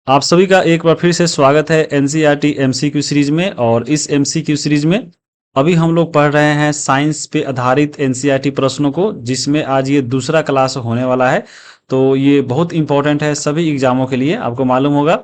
आप सभी का एक बार फिर से स्वागत है एनसीईआरटी एमसीक्यू सीरीज में। और इस एमसीक्यू सीरीज में अभी हम लोग पढ़ रहे हैं साइंस पे आधारित एनसीईआरटी प्रश्नों को, जिसमें आज ये दूसरा क्लास होने वाला है। तो ये बहुत इंपॉर्टेंट है सभी एग्जामों के लिए। आपको मालूम होगा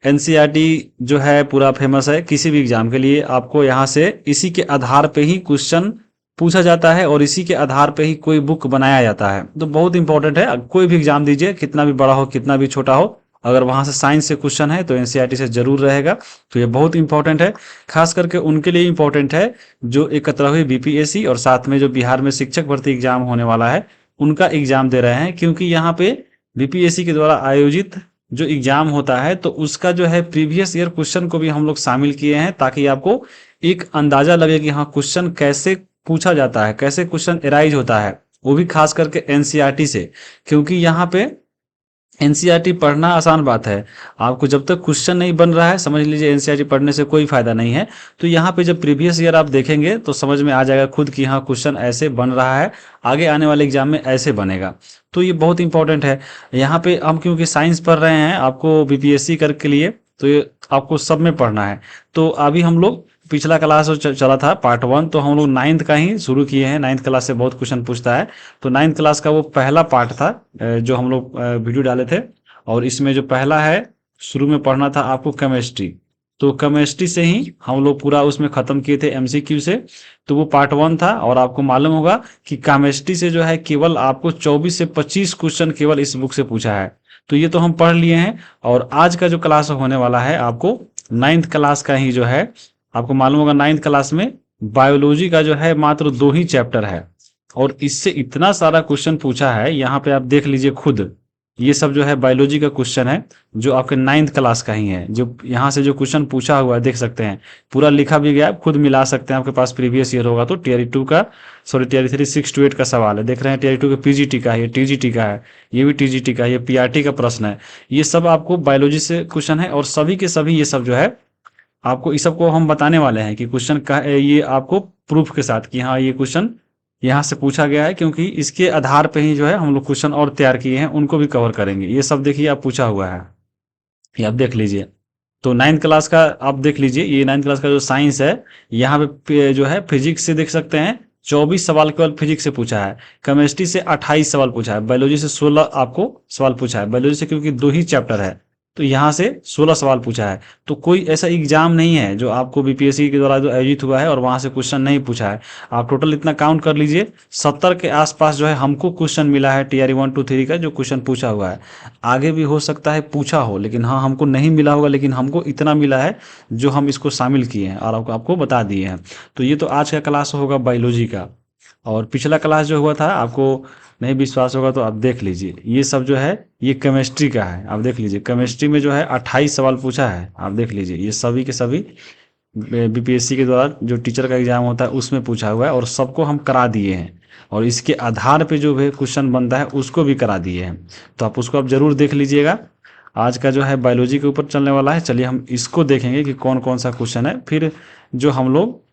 एनसीईआरटी जो है पूरा फेमस है, किसी भी एग्जाम के लिए आपको यहाँ से इसी के आधार पे ही क्वेश्चन पूछा जाता है और इसी के आधार पे ही कोई बुक बनाया जाता है। तो बहुत इंपॉर्टेंट है, कोई भी एग्जाम दीजिए, कितना भी बड़ा हो कितना भी छोटा हो, अगर वहां से साइंस से क्वेश्चन है तो एनसीईआरटी से जरूर रहेगा। तो ये बहुत इंपॉर्टेंट है, खास करके उनके लिए इंपॉर्टेंट है जो 71वीं बीपीएससी और साथ में जो बिहार में शिक्षक भर्ती एग्जाम होने वाला है उनका एग्जाम दे रहे हैं। क्योंकि यहाँ पे बीपीएससी के द्वारा आयोजित जो एग्जाम होता है तो उसका जो है प्रीवियस ईयर क्वेश्चन को भी हम लोग शामिल किए हैं, ताकि आपको एक अंदाजा लगे कि हाँ क्वेश्चन कैसे पूछा जाता है, कैसे क्वेश्चन एराइज होता है, वो भी खास करके एनसीईआरटी से। क्योंकि यहाँ पे एनसीईआरटी पढ़ना आसान बात है, आपको जब तक क्वेश्चन नहीं बन रहा है समझ लीजिए एनसीईआरटी पढ़ने से कोई फायदा नहीं है। तो यहाँ पे जब प्रीवियस ईयर आप देखेंगे तो समझ में आ जाएगा खुद कि हाँ क्वेश्चन ऐसे बन रहा है, आगे आने वाले एग्जाम में ऐसे बनेगा। तो ये बहुत इंपॉर्टेंट है। यहाँ पे हम क्योंकि साइंस पढ़ रहे हैं आपको बीपीएससी कर के लिए, तो ये आपको सब में पढ़ना है। तो अभी हम लोग पिछला क्लास जो चला था पार्ट 1, तो हम लोग 9th का ही शुरू किए हैं। 9th क्लास से बहुत क्वेश्चन पूछता है। तो 9th क्लास का वो पहला पार्ट था जो हम लोग वीडियो डाले थे। और इसमें जो पहला है, शुरू में पढ़ना था आपको केमिस्ट्री। तो केमिस्ट्री से ही हम लोग पूरा उसमें खत्म किए थे एमसीक्यू से। तो वो पार्ट 1 था। और आपको मालूम होगा कि केमिस्ट्री से जो है केवल आपको 24 से 25 क्वेश्चन केवल इस बुक से पूछा है। तो ये तो हम पढ़ लिए हैं। और आज का जो क्लास होने वाला है आपको 9th क्लास का ही जो है, आपको मालूम होगा 9th क्लास में बायोलॉजी का जो है मात्र 2 ही चैप्टर है। और इससे इतना सारा क्वेश्चन पूछा है, यहाँ पे आप देख लीजिए खुद। ये सब जो है बायोलॉजी का क्वेश्चन है जो आपके 9th क्लास का ही है। जो यहाँ से जो क्वेश्चन पूछा हुआ है देख सकते हैं, पूरा लिखा भी गया है, खुद मिला सकते हैं। आपके पास प्रीवियस ईयर होगा तो टीआरई 2 का, सॉरी टीआरई 3 6 to 8 का सवाल है। देख रहे हैं टीआरई 2 का पीजीटी का है, ये टीजीटी का है, ये भी टीजीटी का है, ये पीआरटी का प्रश्न है। ये सब आपको बायोलॉजी से क्वेश्चन है। और सभी के सभी ये सब जो है आपको इस सबको हम बताने वाले हैं कि क्वेश्चन का ये आपको प्रूफ के साथ कि हाँ ये क्वेश्चन यहाँ से पूछा गया है। क्योंकि इसके आधार पे ही जो है हम लोग क्वेश्चन और तैयार किए हैं, उनको भी कवर करेंगे। ये सब देखिए आप पूछा हुआ है, ये आप देख लीजिए। तो 9th क्लास का आप देख लीजिए, ये 9th क्लास का जो साइंस है, यहाँ पे जो है फिजिक्स से देख सकते हैं 24 सवाल केवल फिजिक्स से पूछा है। केमिस्ट्री से 28 सवाल पूछा है। बायोलॉजी से 16 आपको सवाल पूछा है। बायोलॉजी से क्योंकि 2 ही चैप्टर है तो यहाँ से 16 सवाल पूछा है। तो कोई ऐसा एग्जाम नहीं है जो आपको बीपीएससी के द्वारा जो आयोजित हुआ है और वहां से क्वेश्चन नहीं पूछा है। आप टोटल इतना काउंट कर लीजिए, 70 के आसपास जो है हमको क्वेश्चन मिला है टीआरई 1 2 3 का जो क्वेश्चन पूछा हुआ है। आगे भी हो सकता है पूछा हो, लेकिन हाँ हमको नहीं मिला होगा, लेकिन हमको इतना मिला है जो हम इसको शामिल किए हैं और आपको बता दिए हैं। तो ये तो आज का क्लास होगा बायोलॉजी का। और पिछला क्लास जो हुआ था, आपको नहीं विश्वास होगा तो आप देख लीजिए। ये सब जो है ये केमिस्ट्री का है, आप देख लीजिए। केमिस्ट्री में जो है 28 सवाल पूछा है, आप देख लीजिए। ये सभी के सभी बीपीएससी के द्वारा जो टीचर का एग्जाम होता है उसमें पूछा हुआ है और सबको हम करा दिए हैं। और इसके आधार पे जो भी क्वेश्चन बनता है उसको भी करा दिए हैं। तो आप उसको आप जरूर देख लीजिएगा। आज का जो है बायोलॉजी के ऊपर चलने वाला है। चलिए हम इसको देखेंगे कि कौन कौन सा क्वेश्चन है। फिर जो हम लोग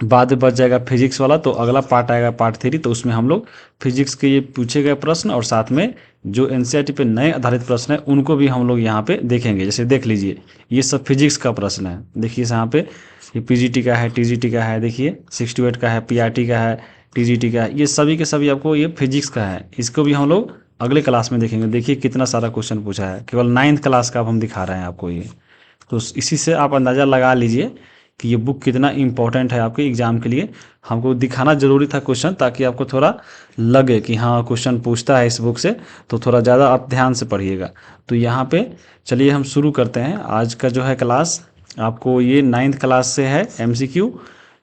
बाद में बच जाएगा फिजिक्स वाला, तो अगला पार्ट आएगा पार्ट 3, तो उसमें हम लोग फिजिक्स के ये पूछे गए प्रश्न और साथ में जो एनसीईआरटी पे नए आधारित प्रश्न है उनको भी हम लोग यहाँ पे देखेंगे। जैसे देख लीजिए ये सब फिजिक्स का प्रश्न है। देखिए यहाँ पे ये पीजीटी का है, टीजीटी का है, देखिए 6 to 8 का है, पीआरटी का है, टीजीटी का है। ये सभी के सभी आपको ये फिजिक्स का है। इसको भी हम लोग अगले क्लास में देखेंगे। देखिए कितना सारा क्वेश्चन पूछा है, केवल 9th क्लास का अब हम दिखा रहे हैं आपको ये। तो इसी से आप अंदाज़ा लगा लीजिए कि ये बुक कितना इंपॉर्टेंट है आपके एग्जाम के लिए। हमको दिखाना जरूरी था क्वेश्चन, ताकि आपको थोड़ा लगे कि हाँ क्वेश्चन पूछता है इस बुक से, तो थोड़ा ज़्यादा आप ध्यान से पढ़िएगा। तो यहाँ पे चलिए हम शुरू करते हैं आज का जो है क्लास। आपको ये 9th क्लास से है एमसीक्यू।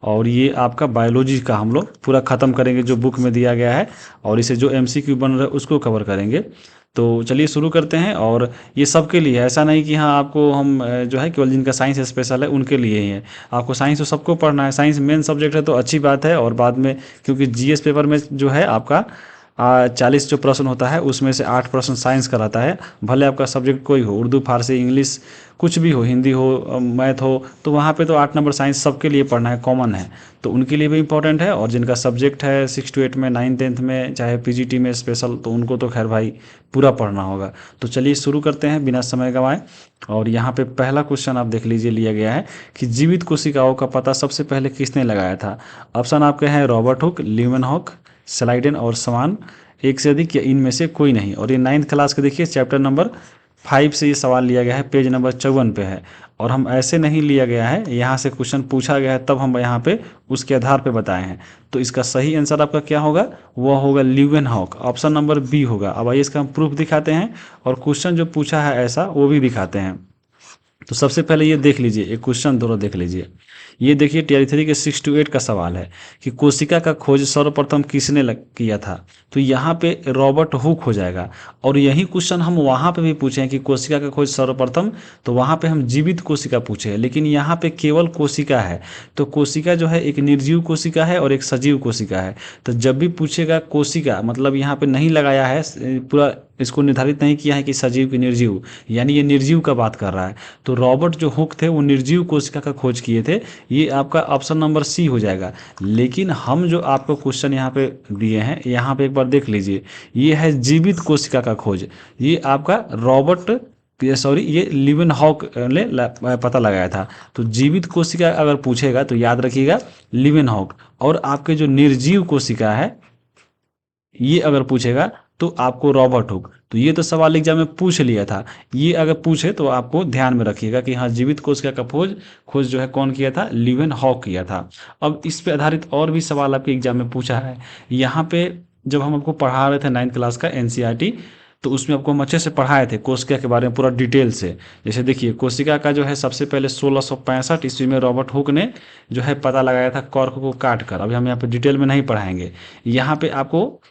और ये आपका बायोलॉजी का हम लोग पूरा ख़त्म करेंगे जो बुक में दिया गया है, और इसे जो एमसीक्यू बन रहा है उसको कवर करेंगे। तो चलिए शुरू करते हैं। और ये सबके लिए है, ऐसा नहीं कि हाँ आपको हम जो है केवल जिनका साइंस स्पेशल है उनके लिए ही है। आपको साइंस तो सबको पढ़ना है, साइंस मेन सब्जेक्ट है तो अच्छी बात है। और बाद में क्योंकि जीएस पेपर में जो है आपका 40 जो प्रश्न होता है उसमें से 8 प्रश्न साइंस का रहता है। भले आपका सब्जेक्ट कोई हो, उर्दू, फारसी, इंग्लिश, कुछ भी हो, हिंदी हो, मैथ हो, तो वहाँ पे तो 8 नंबर साइंस सबके लिए पढ़ना है, कॉमन है, तो उनके लिए भी इंपॉर्टेंट है। और जिनका सब्जेक्ट है 6 to 8 में, 9 10th में, चाहे पीजीटी में स्पेशल, तो उनको तो खैर भाई पूरा पढ़ना होगा। तो चलिए शुरू करते हैं बिना समय गंवाए। और यहाँ पे पहला क्वेश्चन आप देख लीजिए, लिया गया है कि जीवित कोशिकाओं का पता सबसे पहले किसने लगाया था। ऑप्शन आपके हैं रॉबर्ट हुक, ल्यूमेनहॉक, स्लाइडेन और समान, एक से अधिक या इनमें से कोई नहीं। और ये 9th क्लास के देखिए चैप्टर नंबर 5 से ये सवाल लिया गया है, पेज नंबर 54 पे है। और हम ऐसे नहीं लिया गया है, यहाँ से क्वेश्चन पूछा गया है तब हम यहाँ पे उसके आधार पे बताए हैं। तो इसका सही आंसर आपका क्या होगा, वह होगा ल्यूवेनहॉक, ऑप्शन नंबर बी होगा। अब आइए इसका हम प्रूफ दिखाते हैं और क्वेश्चन जो पूछा है ऐसा वो भी दिखाते हैं। तो सबसे पहले ये देख लीजिए, एक क्वेश्चन दोनों देख लीजिए। ये देखिए टीआर 3 के 6 to 8 का सवाल है कि कोशिका का खोज सर्वप्रथम किसने किया था। तो यहाँ पे रॉबर्ट हुक हो जाएगा। और यही क्वेश्चन हम वहाँ पे भी पूछे हैं कि कोशिका का खोज सर्वप्रथम, तो वहाँ पे हम जीवित कोशिका पूछे हैं, लेकिन यहाँ पे केवल कोशिका है। तो कोशिका जो है एक निर्जीव कोशिका है और एक सजीव कोशिका है। तो जब भी पूछेगा कोशिका, मतलब यहाँ पे नहीं लगाया है, पूरा इसको निर्धारित नहीं किया है कि सजीव की निर्जीव, यानी ये निर्जीव का बात कर रहा है। तो रॉबर्ट जो हुक थे वो निर्जीव कोशिका का खोज किए थे, ये आपका ऑप्शन नंबर सी हो जाएगा। लेकिन हम जो आपको क्वेश्चन यहाँ पे दिए हैं, यहाँ पे एक बार देख लीजिए, ये है जीवित कोशिका का खोज, ये आपका रॉबर्ट ये ल्यूवेनहॉक ने पता लगाया था। तो जीवित कोशिका अगर पूछेगा तो याद रखिएगा ल्यूवेनहॉक। और आपके जो निर्जीव कोशिका है ये अगर पूछेगा तो आपको रॉबर्ट हुक। तो ये तो सवाल एग्जाम में पूछ लिया था, ये अगर पूछे तो आपको ध्यान में रखिएगा कि हाँ, जीवित कोशिका का खोज जो है कौन किया था, ल्यूवेनहॉक किया था। अब इस पे आधारित और भी सवाल आपके एग्जाम में पूछा है। यहाँ पे जब हम आपको पढ़ा रहे थे 9th क्लास का एनसीईआरटी, तो उसमें आपको हम अच्छे से पढ़ाए थे कोशिका के बारे में पूरा डिटेल से। जैसे देखिए कोशिका का जो है सबसे पहले 1665 ईस्वी में रॉबर्ट हुक ने जो है पता लगाया था कॉर्क को काट कर। अभी हम यहाँ पे डिटेल में नहीं पढ़ाएंगे, यहाँ पे आपको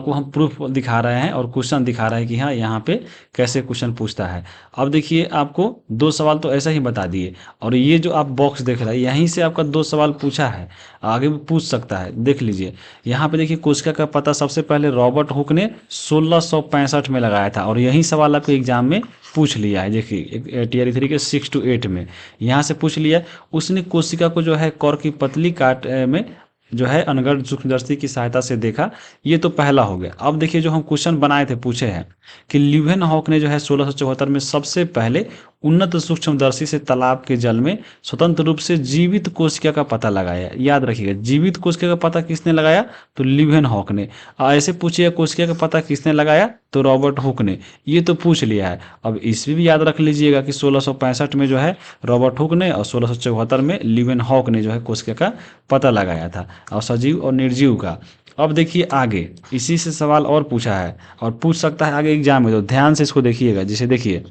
हम प्रूफ दिखा रहे हैं और क्वेश्चन दिखा रहे हैं कि हाँ, यहाँ पे कैसे क्वेश्चन पूछता है। अब देखिए आपको 2 सवाल तो ऐसा ही बता दिए, और ये जो आप बॉक्स देख रहे हैं यहीं से आपका 2 सवाल पूछा है, आगे भी पूछ सकता है। देख लीजिए यहाँ पे देखिए कोशिका का पता सबसे पहले रॉबर्ट हुक ने 1665 में लगाया था, और यही सवाल आपके एग्जाम में पूछ लिया है। देखिए टीआर 3 के 6 to 8 में यहाँ से पूछ लिया। उसने कोशिका को जो है कॉर्क की पतली काट में जो है अनगढ़ सूक्ष्मदर्शी की सहायता से देखा, ये तो पहला हो गया। अब देखिए जो हम क्वेश्चन बनाए थे, पूछे हैं कि ल्यूवेनहॉक ने जो है 1674 में सबसे पहले उन्नत सूक्ष्मदर्शी से तालाब के जल में स्वतंत्र रूप से जीवित कोशिका का पता लगाया। याद रखिएगा जीवित कोशिका का पता किसने लगाया, तो ल्यूवेनहॉक ने। ऐसे पूछिए कोशिका का पता किसने लगाया, तो रॉबर्ट हुक ने। ये तो पूछ लिया है। अब इसमें भी याद रख लीजिएगा कि 1665 में जो है रॉबर्ट हुक ने, और 1674 में ल्यूवेनहॉक ने जो है कोशिका का पता लगाया था, और सजीव और निर्जीव का। अब देखिए आगे इसी से सवाल और पूछा है और पूछ सकता है आगे एग्जाम में, तो ध्यान से इसको देखिएगा। जैसे देखिए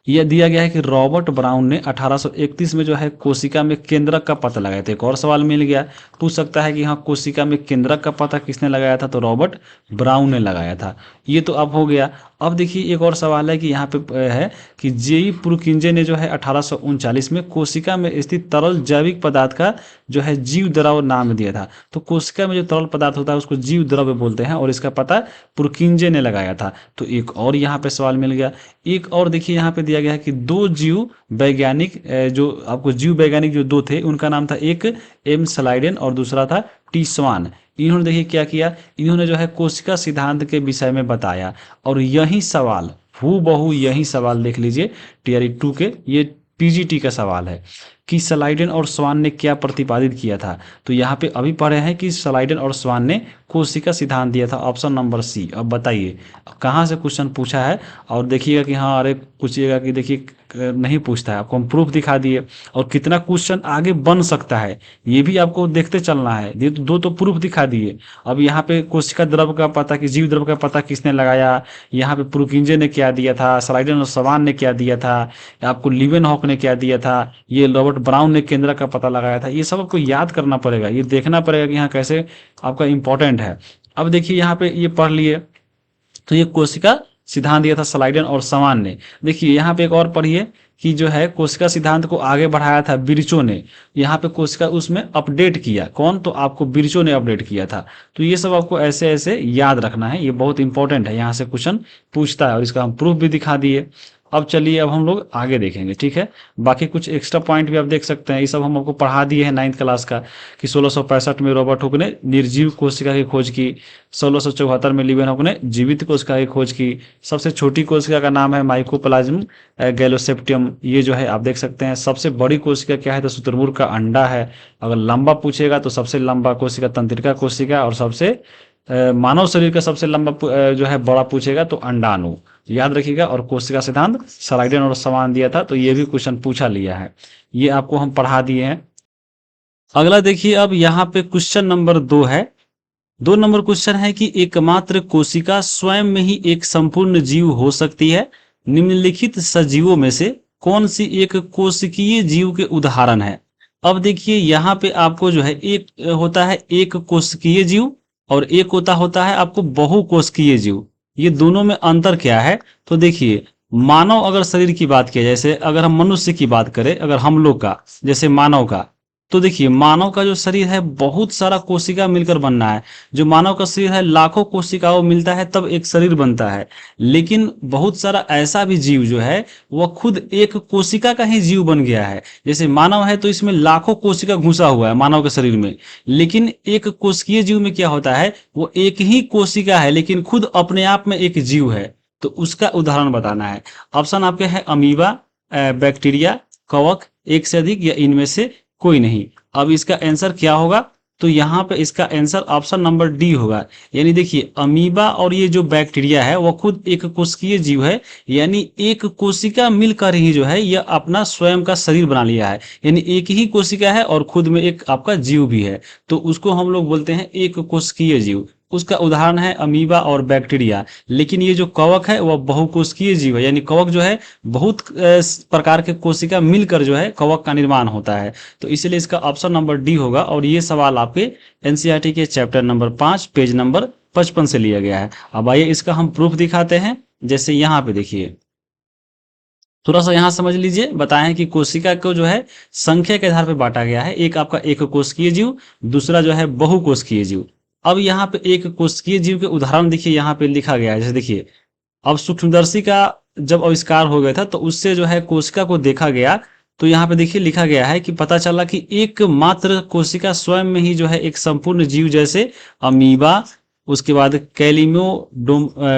यह दिया गया है कि रॉबर्ट ब्राउन ने 1831 में जो है कोशिका में केंद्रक का पता लगाया था। एक और सवाल मिल गया, पूछ सकता है कि हाँ, कोशिका में केंद्रक का पता किसने लगाया था, तो रॉबर्ट ब्राउन ने लगाया था। ये तो अब हो गया। अब देखिए एक और सवाल है कि यहाँ पे है कि जेई प्रुकिंजे ने जो है 1839 में कोशिका में स्थित तरल जैविक पदार्थ का जो है जीव द्रव्य नाम दिया था। तो कोशिका में जो तरल पदार्थ होता है उसको जीव द्रव्य बोलते हैं, और इसका पता प्रुकिंजे ने लगाया था। तो एक और यहाँ पे सवाल मिल गया। एक और देखिए यहाँ पे दिया गया है कि 2 जीव वैज्ञानिक, जो आपको जीव वैज्ञानिक जो 2 थे उनका नाम था, एक एम स्लाइडेन और दूसरा था टी स्वान। इन्होंने देखिए क्या किया, इन्होंने जो है कोशिका सिद्धांत के विषय में बताया। और यही सवाल हूबहू यही सवाल देख लीजिए टीआर 2 के, ये पीजीटी का सवाल है कि स्लाइडेन और स्वान ने क्या प्रतिपादित किया था। तो यहाँ पे अभी पढ़े हैं कि स्लाइडेन और स्वान ने कोशिका सिद्धांत दिया था, ऑप्शन नंबर सी। अब बताइए कहाँ से क्वेश्चन पूछा है, और देखिएगा कि हाँ, अरे पूछिएगा कि देखिए नहीं पूछता है, आपको हम प्रूफ दिखा दिए। और कितना क्वेश्चन आगे बन सकता है ये भी आपको देखते चलना है। ये तो 2 तो प्रूफ दिखा दिए। अब यहाँ पे कोशिका द्रव का पता, कि जीव द्रव का पता किसने लगाया, यहाँ पे प्रुकिंजे ने क्या दिया था, स्लाइडेन और स्वान ने क्या दिया था, आपको ल्यूवेनहॉक ने क्या दिया था, ये रॉबर्ट ब्राउन ने केंद्र का पता लगाया था। ये सब आपको याद करना पड़ेगा, ये देखना पड़ेगा कि यहाँ कैसे आपका इंपॉर्टेंट है। अब देखिए यहाँ पे ये पढ़ लिए, तो ये कोशिका सिद्धांत दिया था स्लाइडन और समान ने। देखिए यहाँ पे एक और पढ़िए कि जो है कोशिका सिद्धांत को आगे बढ़ाया था बिरचो ने। यहाँ पे कोशिका उसमें अपडेट किया कौन, तो आपको बिरचो ने अपडेट किया था। तो ये सब आपको ऐसे ऐसे याद रखना है, ये बहुत इंपॉर्टेंट है, यहाँ से क्वेश्चन पूछता है और इसका हम प्रूफ भी दिखा दिए। अब चलिए अब हम लोग आगे देखेंगे, ठीक है। बाकी कुछ एक्स्ट्रा पॉइंट भी आप देख सकते हैं, ये सब हम आपको पढ़ा दिए हैं 9th क्लास का कि 1665 में रॉबर्ट हुक ने निर्जीव कोशिका की खोज की, 1674 में लीवेनहॉक ने जीवित कोशिका की खोज की। सबसे छोटी कोशिका का नाम है माइकोप्लाज्म गैलोसेप्टियम, ये जो है आप देख सकते हैं। सबसे बड़ी कोशिका क्या है, तो शुतुरमुर्ग का अंडा है। अगर लंबा पूछेगा तो सबसे लंबा कोशिका तंत्रिका कोशिका, और सबसे मानव शरीर का सबसे लंबा जो है बड़ा पूछेगा तो अंडाणु, याद रखिएगा। और कोशिका सिद्धांत स्लाइडन और समान दिया था, तो ये भी क्वेश्चन पूछा लिया है, ये आपको हम पढ़ा दिए हैं। अगला देखिए, अब यहाँ पे क्वेश्चन नंबर 2 है। 2 नंबर क्वेश्चन है कि एकमात्र कोशिका स्वयं में ही एक संपूर्ण जीव हो सकती है, निम्नलिखित सजीवों में से कौन सी एक कोशिकीय जीव के उदाहरण है। अब देखिए यहाँ पे आपको जो है एक होता है एक कोशिकीय जीव और एक होता है आपको बहुकोशिकीय जीव। ये दोनों में अंतर क्या है, तो देखिए मानव अगर शरीर की बात किया, जैसे अगर हम मनुष्य की बात करें, अगर हम लोग का जैसे मानव का, तो देखिए मानव का जो शरीर है बहुत सारा कोशिका मिलकर बनना है। जो मानव का शरीर है लाखों कोशिकाओं मिलता है तब एक शरीर बनता है। लेकिन बहुत सारा ऐसा भी जीव जो है वह खुद एक कोशिका का ही जीव बन गया है। जैसे मानव है तो इसमें लाखों कोशिका घुसा हुआ है मानव के शरीर में, लेकिन एक कोशिकीय जीव में क्या होता है, वो एक ही कोशिका है लेकिन खुद अपने आप में एक जीव है। तो उसका उदाहरण बताना है। ऑप्शन आपके है अमीबा, बैक्टीरिया, कवक, एक से अधिक, या इनमें से कोई नहीं। अब इसका आंसर क्या होगा, तो यहाँ पे इसका आंसर ऑप्शन नंबर डी होगा। यानी देखिए अमीबा और ये जो बैक्टीरिया है वो खुद एक कोशिकीय जीव है, यानी एक कोशिका मिलकर ही जो है यह अपना स्वयं का शरीर बना लिया है। यानी एक ही कोशिका है और खुद में एक आपका जीव भी है, तो उसको हम लोग बोलते हैं एक कोशिकीय जीव। उसका उदाहरण है अमीबा और बैक्टीरिया। लेकिन ये जो कवक है वह बहुकोशिकीय जीव है, यानी कवक जो है बहुत प्रकार के कोशिका मिलकर जो है कवक का निर्माण होता है। तो इसलिए इसका ऑप्शन नंबर डी होगा। और ये सवाल आपके एनसीईआरटी के चैप्टर नंबर 5 पेज नंबर 55 से लिया गया है। अब आइए इसका हम प्रूफ दिखाते हैं। जैसे यहाँ पे देखिए, थोड़ा सा यहाँ समझ लीजिए, बताएं कि कोशिका को जो है संख्या के आधार पर बांटा गया है। एक आपका एक कोशिकीय जीव, दूसरा जो है बहुकोशिकीय जीव। अब यहाँ पे एक कोशिकीय जीव के उदाहरण देखिए यहाँ पे लिखा गया है। जैसे देखिए, अब सूक्ष्मदर्शी का जब आविष्कार हो गया था तो उससे जो है कोशिका को देखा गया, तो यहाँ पे देखिए लिखा गया है कि पता चला कि एक मात्र कोशिका स्वयं में ही जो है एक संपूर्ण जीव, जैसे अमीबा, उसके बाद कैलिमोडोमोनास,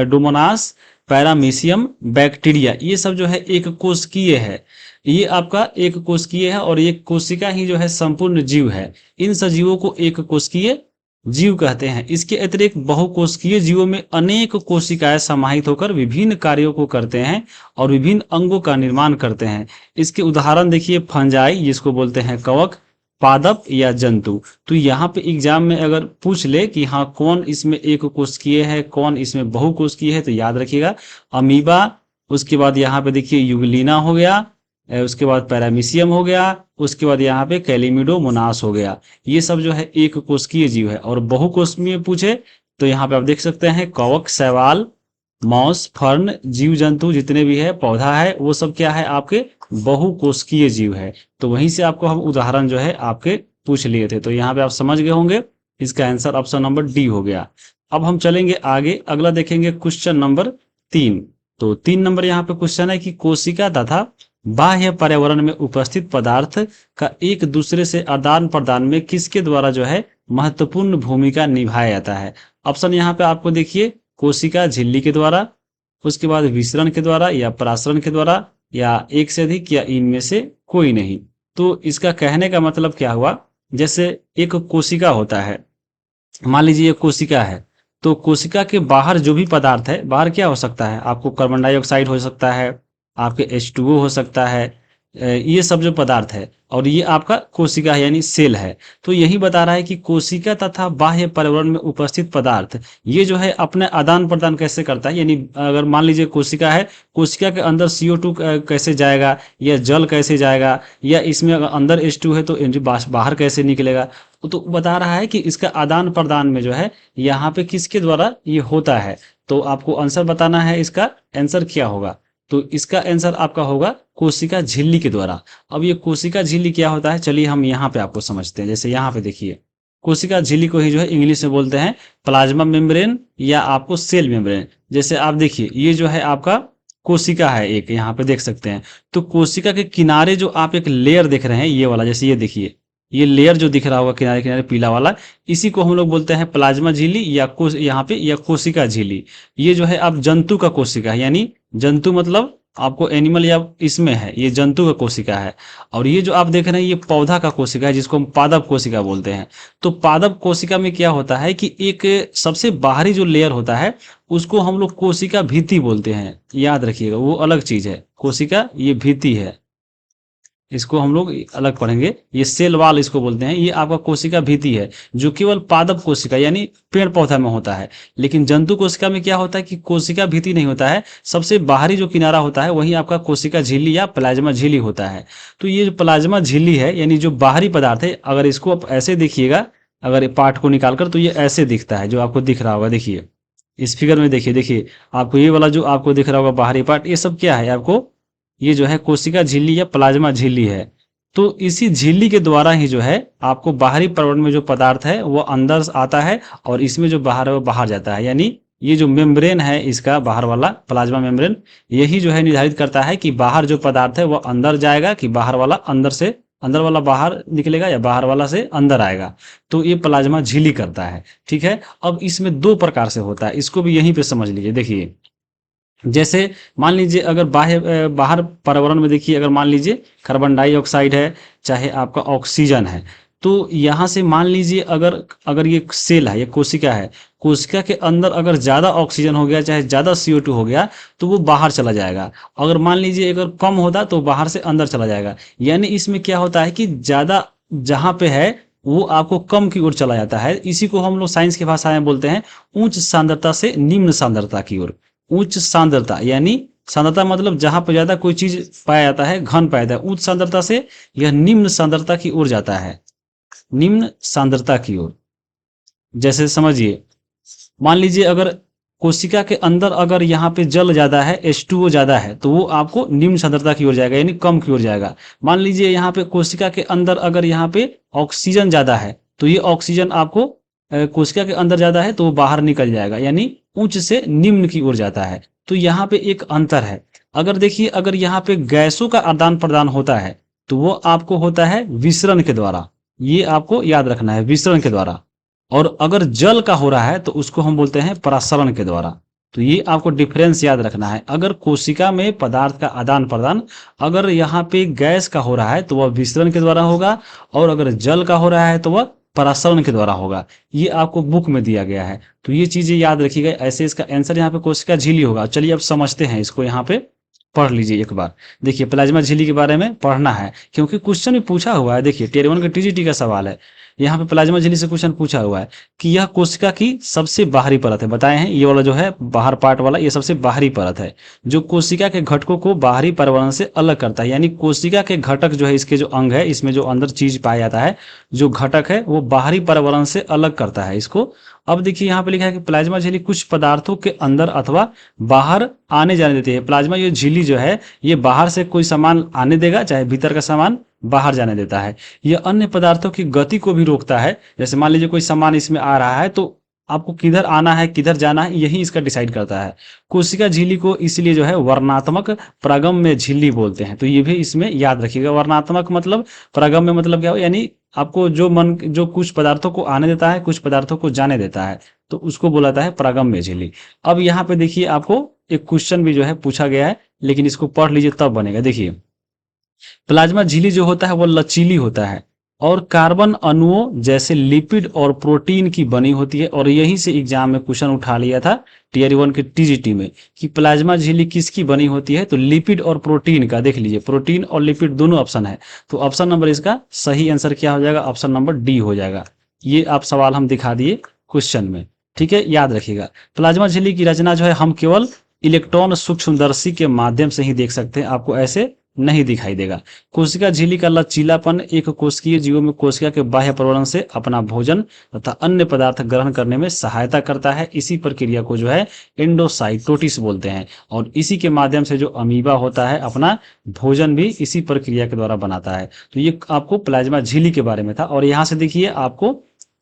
पैरामीशियम, बैक्टीरिया, ये सब जो है एक कोशिकीय है। ये आपका एक कोशिकीय है और एक कोशिका ही जो है संपूर्ण जीव है। इन सजीवों को एक कोशिकीय जीव कहते हैं। इसके अतिरिक्त बहुकोशिकीय जीवों में अनेक कोशिकाएं समाहित होकर विभिन्न कार्यों को करते हैं और विभिन्न अंगों का निर्माण करते हैं। इसके उदाहरण देखिए फंजाई, जिसको बोलते हैं कवक, पादप या जंतु। तो यहाँ पे एग्जाम में अगर पूछ ले कि हाँ कौन इसमें एक कोशिकीय है कौन इसमें बहुकोशिकीय है, तो याद रखिएगा अमीबा, उसके बाद यहाँ पे देखिए यूग्लिना हो गया, उसके बाद पैरामीशियम हो गया, उसके बाद यहाँ पे कैलिमिडोमोनास हो गया। ये सब जो है एक कोशिकीय जीव है। और बहुकोशिकीय पूछे तो यहाँ पे आप देख सकते हैं कवक, शैवाल, मॉस, फर्न, जीव जंतु जितने भी है, पौधा है, वो सब क्या है आपके बहुकोशिकीय जीव है। तो वहीं से आपको हम उदाहरण जो है आपके पूछ लिए थे। तो यहाँ पे आप समझ गए होंगे, इसका आंसर ऑप्शन नंबर डी हो गया। अब हम चलेंगे आगे, अगला देखेंगे क्वेश्चन नंबर 3। तो 3 नंबर यहाँ पे क्वेश्चन है कि कोशिका तथा बाह्य पर्यावरण में उपस्थित पदार्थ का एक दूसरे से आदान प्रदान में किसके द्वारा जो है महत्वपूर्ण भूमिका निभाया जाता है। ऑप्शन यहाँ पे आपको देखिए, कोशिका झिल्ली के द्वारा, उसके बाद विसरण के द्वारा या परासरण के द्वारा, या एक से अधिक, या इनमें से कोई नहीं। तो इसका कहने का मतलब क्या हुआ, जैसे एक कोशिका होता है, मान लीजिए एक कोशिका है, तो कोशिका के बाहर जो भी पदार्थ है, बाहर क्या हो सकता है आपको, कार्बन डाइऑक्साइड हो सकता है, आपके H2O हो सकता है, ये सब जो पदार्थ है, और ये आपका कोशिका है यानी सेल है। तो यही बता रहा है कि कोशिका तथा बाह्य पर्यावरण में उपस्थित पदार्थ ये जो है अपने आदान प्रदान कैसे करता है, यानी अगर मान लीजिए कोशिका है, कोशिका के अंदर CO2 कैसे जाएगा, या जल कैसे जाएगा, या इसमें अगर अंदर H2 है तो बाहर कैसे निकलेगा। तो बता रहा है कि इसका आदान प्रदान में जो है यहाँ पे किसके द्वारा ये होता है। तो आपको आंसर बताना है, इसका आंसर क्या होगा। तो इसका आंसर आपका होगा कोशिका झिल्ली के द्वारा। अब ये कोशिका झिल्ली क्या होता है, चलिए हम यहाँ पे आपको समझते हैं। जैसे यहाँ पे देखिए, कोशिका झिल्ली को ही जो है इंग्लिश में बोलते हैं प्लाज्मा मेम्ब्रेन या आपको सेल मेम्ब्रेन। जैसे आप देखिए, ये जो है आपका कोशिका है, एक यहाँ पे देख सकते हैं। तो कोशिका के किनारे जो आप एक लेयर देख रहे हैं, ये वाला, जैसे ये देखिए, ये लेयर जो दिख रहा होगा किनारे किनारे पीला वाला, इसी को हम लोग बोलते हैं प्लाज्मा झिल्ली या यहाँ पे या कोशिका झिल्ली। ये जो है आप जंतु का कोशिका है, यानी जंतु मतलब आपको एनिमल या इसमें है, ये जंतु का कोशिका है। और ये जो आप देख रहे हैं ये पौधा का कोशिका है, जिसको हम पादप कोशिका बोलते हैं। तो पादप कोशिका में क्या होता है कि एक सबसे बाहरी जो लेयर होता है उसको हम लोग कोशिका भित्ति बोलते हैं, याद रखिएगा, वो अलग चीज है। कोशिका ये भित्ति है, इसको हम लोग अलग पढ़ेंगे। ये सेल वाल इसको बोलते हैं। ये आपका कोशिका भित्ति है जो केवल पादप कोशिका यानी पेड़ पौधा में होता है। लेकिन जंतु कोशिका में क्या होता है कि कोशिका भित्ति नहीं होता है, सबसे बाहरी जो किनारा होता है वही आपका कोशिका झिल्ली या प्लाज्मा झिल्ली होता है। तो ये जो प्लाज्मा झिल्ली है यानी जो बाहरी पदार्थ है, अगर इसको आप ऐसे देखिएगा, अगर पार्ट को निकालकर, तो ये ऐसे दिखता है जो आपको दिख रहा होगा। देखिए इस फिगर में, देखिए देखिए आपको ये वाला जो आपको दिख रहा होगा बाहरी पार्ट, ये सब क्या है आपको, ये जो है कोशिका झिल्ली या प्लाज्मा झिल्ली है। तो इसी झिल्ली के द्वारा ही जो है आपको बाहरी पर्यावरण में जो पदार्थ है वो अंदर आता है, और इसमें जो बाहर है वो बाहर जाता है। यानी ये जो मेम्ब्रेन है इसका बाहर वाला प्लाज्मा मेम्ब्रेन, यही जो है निर्धारित करता है कि बाहर जो पदार्थ है वो अंदर जाएगा कि बाहर वाला अंदर से, अंदर वाला बाहर निकलेगा या बाहर वाला से अंदर आएगा। तो ये प्लाज्मा झिल्ली करता है। ठीक है, अब इसमें दो प्रकार से होता है, इसको भी यहीं पे समझ लीजिए। देखिए जैसे मान लीजिए अगर बाहर पर्यावरण में देखिए, अगर मान लीजिए कार्बन डाइऑक्साइड है चाहे आपका ऑक्सीजन है, तो यहाँ से मान लीजिए अगर अगर ये सेल है, ये कोशिका है, कोशिका के अंदर अगर ज़्यादा ऑक्सीजन हो गया चाहे ज़्यादा CO2 हो गया तो वो बाहर चला जाएगा। अगर मान लीजिए अगर कम होता तो बाहर से अंदर चला जाएगा। यानी इसमें क्या होता है कि ज़्यादा जहाँ पे है वो आपको कम की ओर चला जाता है। इसी को हम लोग साइंस की भाषा में बोलते हैं उच्च सांद्रता से निम्न सांद्रता की ओर। उच्च सांद्रता यानी सांद्रता मतलब जहां पर ज्यादा कोई चीज पाया जाता है, घन पाया जाता है, उच्च सांद्रता से यह निम्न सांद्रता की ओर जाता है, निम्न सांद्रता की ओर। जैसे समझिए, मान लीजिए अगर कोशिका के अंदर अगर यहाँ पे जल ज्यादा है, H2O ज्यादा है, तो वो आपको निम्न सांद्रता की ओर जाएगा यानी कम की ओर जाएगा। मान लीजिए यहाँ पे कोशिका के अंदर अगर यहाँ पे ऑक्सीजन ज्यादा है तो ये ऑक्सीजन आपको कोशिका के अंदर ज्यादा है तो वो बाहर निकल जाएगा, यानी उच्च से निम्न की ओर जाता है। तो यहाँ पे एक अंतर है। अगर देखिए अगर यहाँ पे गैसों का आदान प्रदान होता है तो वो आपको होता है विसरण के द्वारा, ये आपको याद रखना है, विसरण के द्वारा। और अगर जल का हो रहा है तो उसको हम बोलते हैं प्रसरण के द्वारा। तो ये आपको डिफरेंस याद रखना है। अगर कोशिका में पदार्थ का आदान प्रदान अगर यहाँ पे गैस का हो रहा है तो वह विसरण के द्वारा होगा, और अगर जल का हो रहा है तो वह प्रसरण के द्वारा होगा। ये आपको बुक में दिया गया है, तो ये चीजें याद रखिएगा। ऐसे इसका आंसर यहाँ पे कोशिका झिल्ली होगा। चलिए अब समझते हैं इसको, यहाँ पे पढ़ लीजिए एक बार। देखिए प्लाज्मा झिल्ली के बारे में पढ़ना है क्योंकि क्वेश्चन में पूछा हुआ है। देखिए टियर 1 का TGT का सवाल है, यहाँ पे प्लाज्मा झिल्ली से क्वेश्चन पूछा हुआ है कि यह कोशिका की सबसे बाहरी परत है। बताए हैं ये वाला जो है बाहर पार्ट वाला, ये सबसे बाहरी परत है जो कोशिका के घटकों को बाहरी पर्यावरण से अलग करता है। यानी कोशिका के घटक जो है, इसके जो अंग है, इसमें जो अंदर चीज पाया जाता है, जो घटक है वो बाहरी पर्यावरण से अलग करता है इसको। अब देखिए यहाँ पे लिखा है कि प्लाज्मा झिल्ली कुछ पदार्थों के अंदर अथवा बाहर आने जाने देती है। प्लाज्मा ये झिल्ली जो है ये बाहर से कोई सामान आने देगा चाहे भीतर का सामान बाहर जाने देता है। यह अन्य पदार्थों की गति को भी रोकता है। जैसे मान लीजिए कोई सामान इसमें आ रहा है तो आपको किधर आना है किधर जाना है यही इसका डिसाइड करता है। कोशिका झिल्ली को इसलिए जो है वर्णात्मक प्रागम्य झिल्ली बोलते हैं। तो ये भी इसमें याद रखिएगा। वर्णात्मक मतलब प्रागम्य मतलब क्या हो, यानी आपको जो कुछ पदार्थों को आने देता है कुछ पदार्थों को जाने देता है, तो उसको बोला जाता है प्रागम्य झिल्ली। अब यहाँ पे देखिए आपको एक क्वेश्चन भी जो है पूछा गया है, लेकिन इसको पढ़ लीजिए तब बनेगा। देखिए प्लाज्मा झिल्ली जो होता है वो लचीली होता है। और कार्बन अणुओं जैसे लिपिड और प्रोटीन की बनी होती है। और यहीं से एग्जाम में क्वेश्चन उठा लिया था टीयर 1 के टीजीटी में कि प्लाज्मा झिल्ली किसकी बनी होती है, तो लिपिड और प्रोटीन का। देख लीजिए, प्रोटीन और लिपिड दोनों ऑप्शन है, तो ऑप्शन नंबर इसका सही आंसर क्या हो जाएगा, ऑप्शन नंबर डी हो जाएगा। ये आप सवाल हम दिखा दिए क्वेश्चन में, ठीक है, याद रखिएगा। प्लाज्मा झिल्ली की रचना जो है हम केवल इलेक्ट्रॉन सूक्ष्मदर्शी के माध्यम से ही देख सकते हैं, आपको ऐसे नहीं दिखाई देगा। कोशिका झिल्ली का लचीलापन एक कोशिकीय जीवों में कोशिका के बाह्य प्रवरण से अपना भोजन तथा अन्य पदार्थ ग्रहण करने में सहायता करता है। इसी प्रक्रिया को जो है एंडोसाइटोसिस बोलते हैं, और इसी के माध्यम से जो अमीबा होता है अपना भोजन भी इसी प्रक्रिया के द्वारा बनाता है। तो ये आपको प्लाज्मा झिल्ली के बारे में था। और यहाँ से देखिए आपको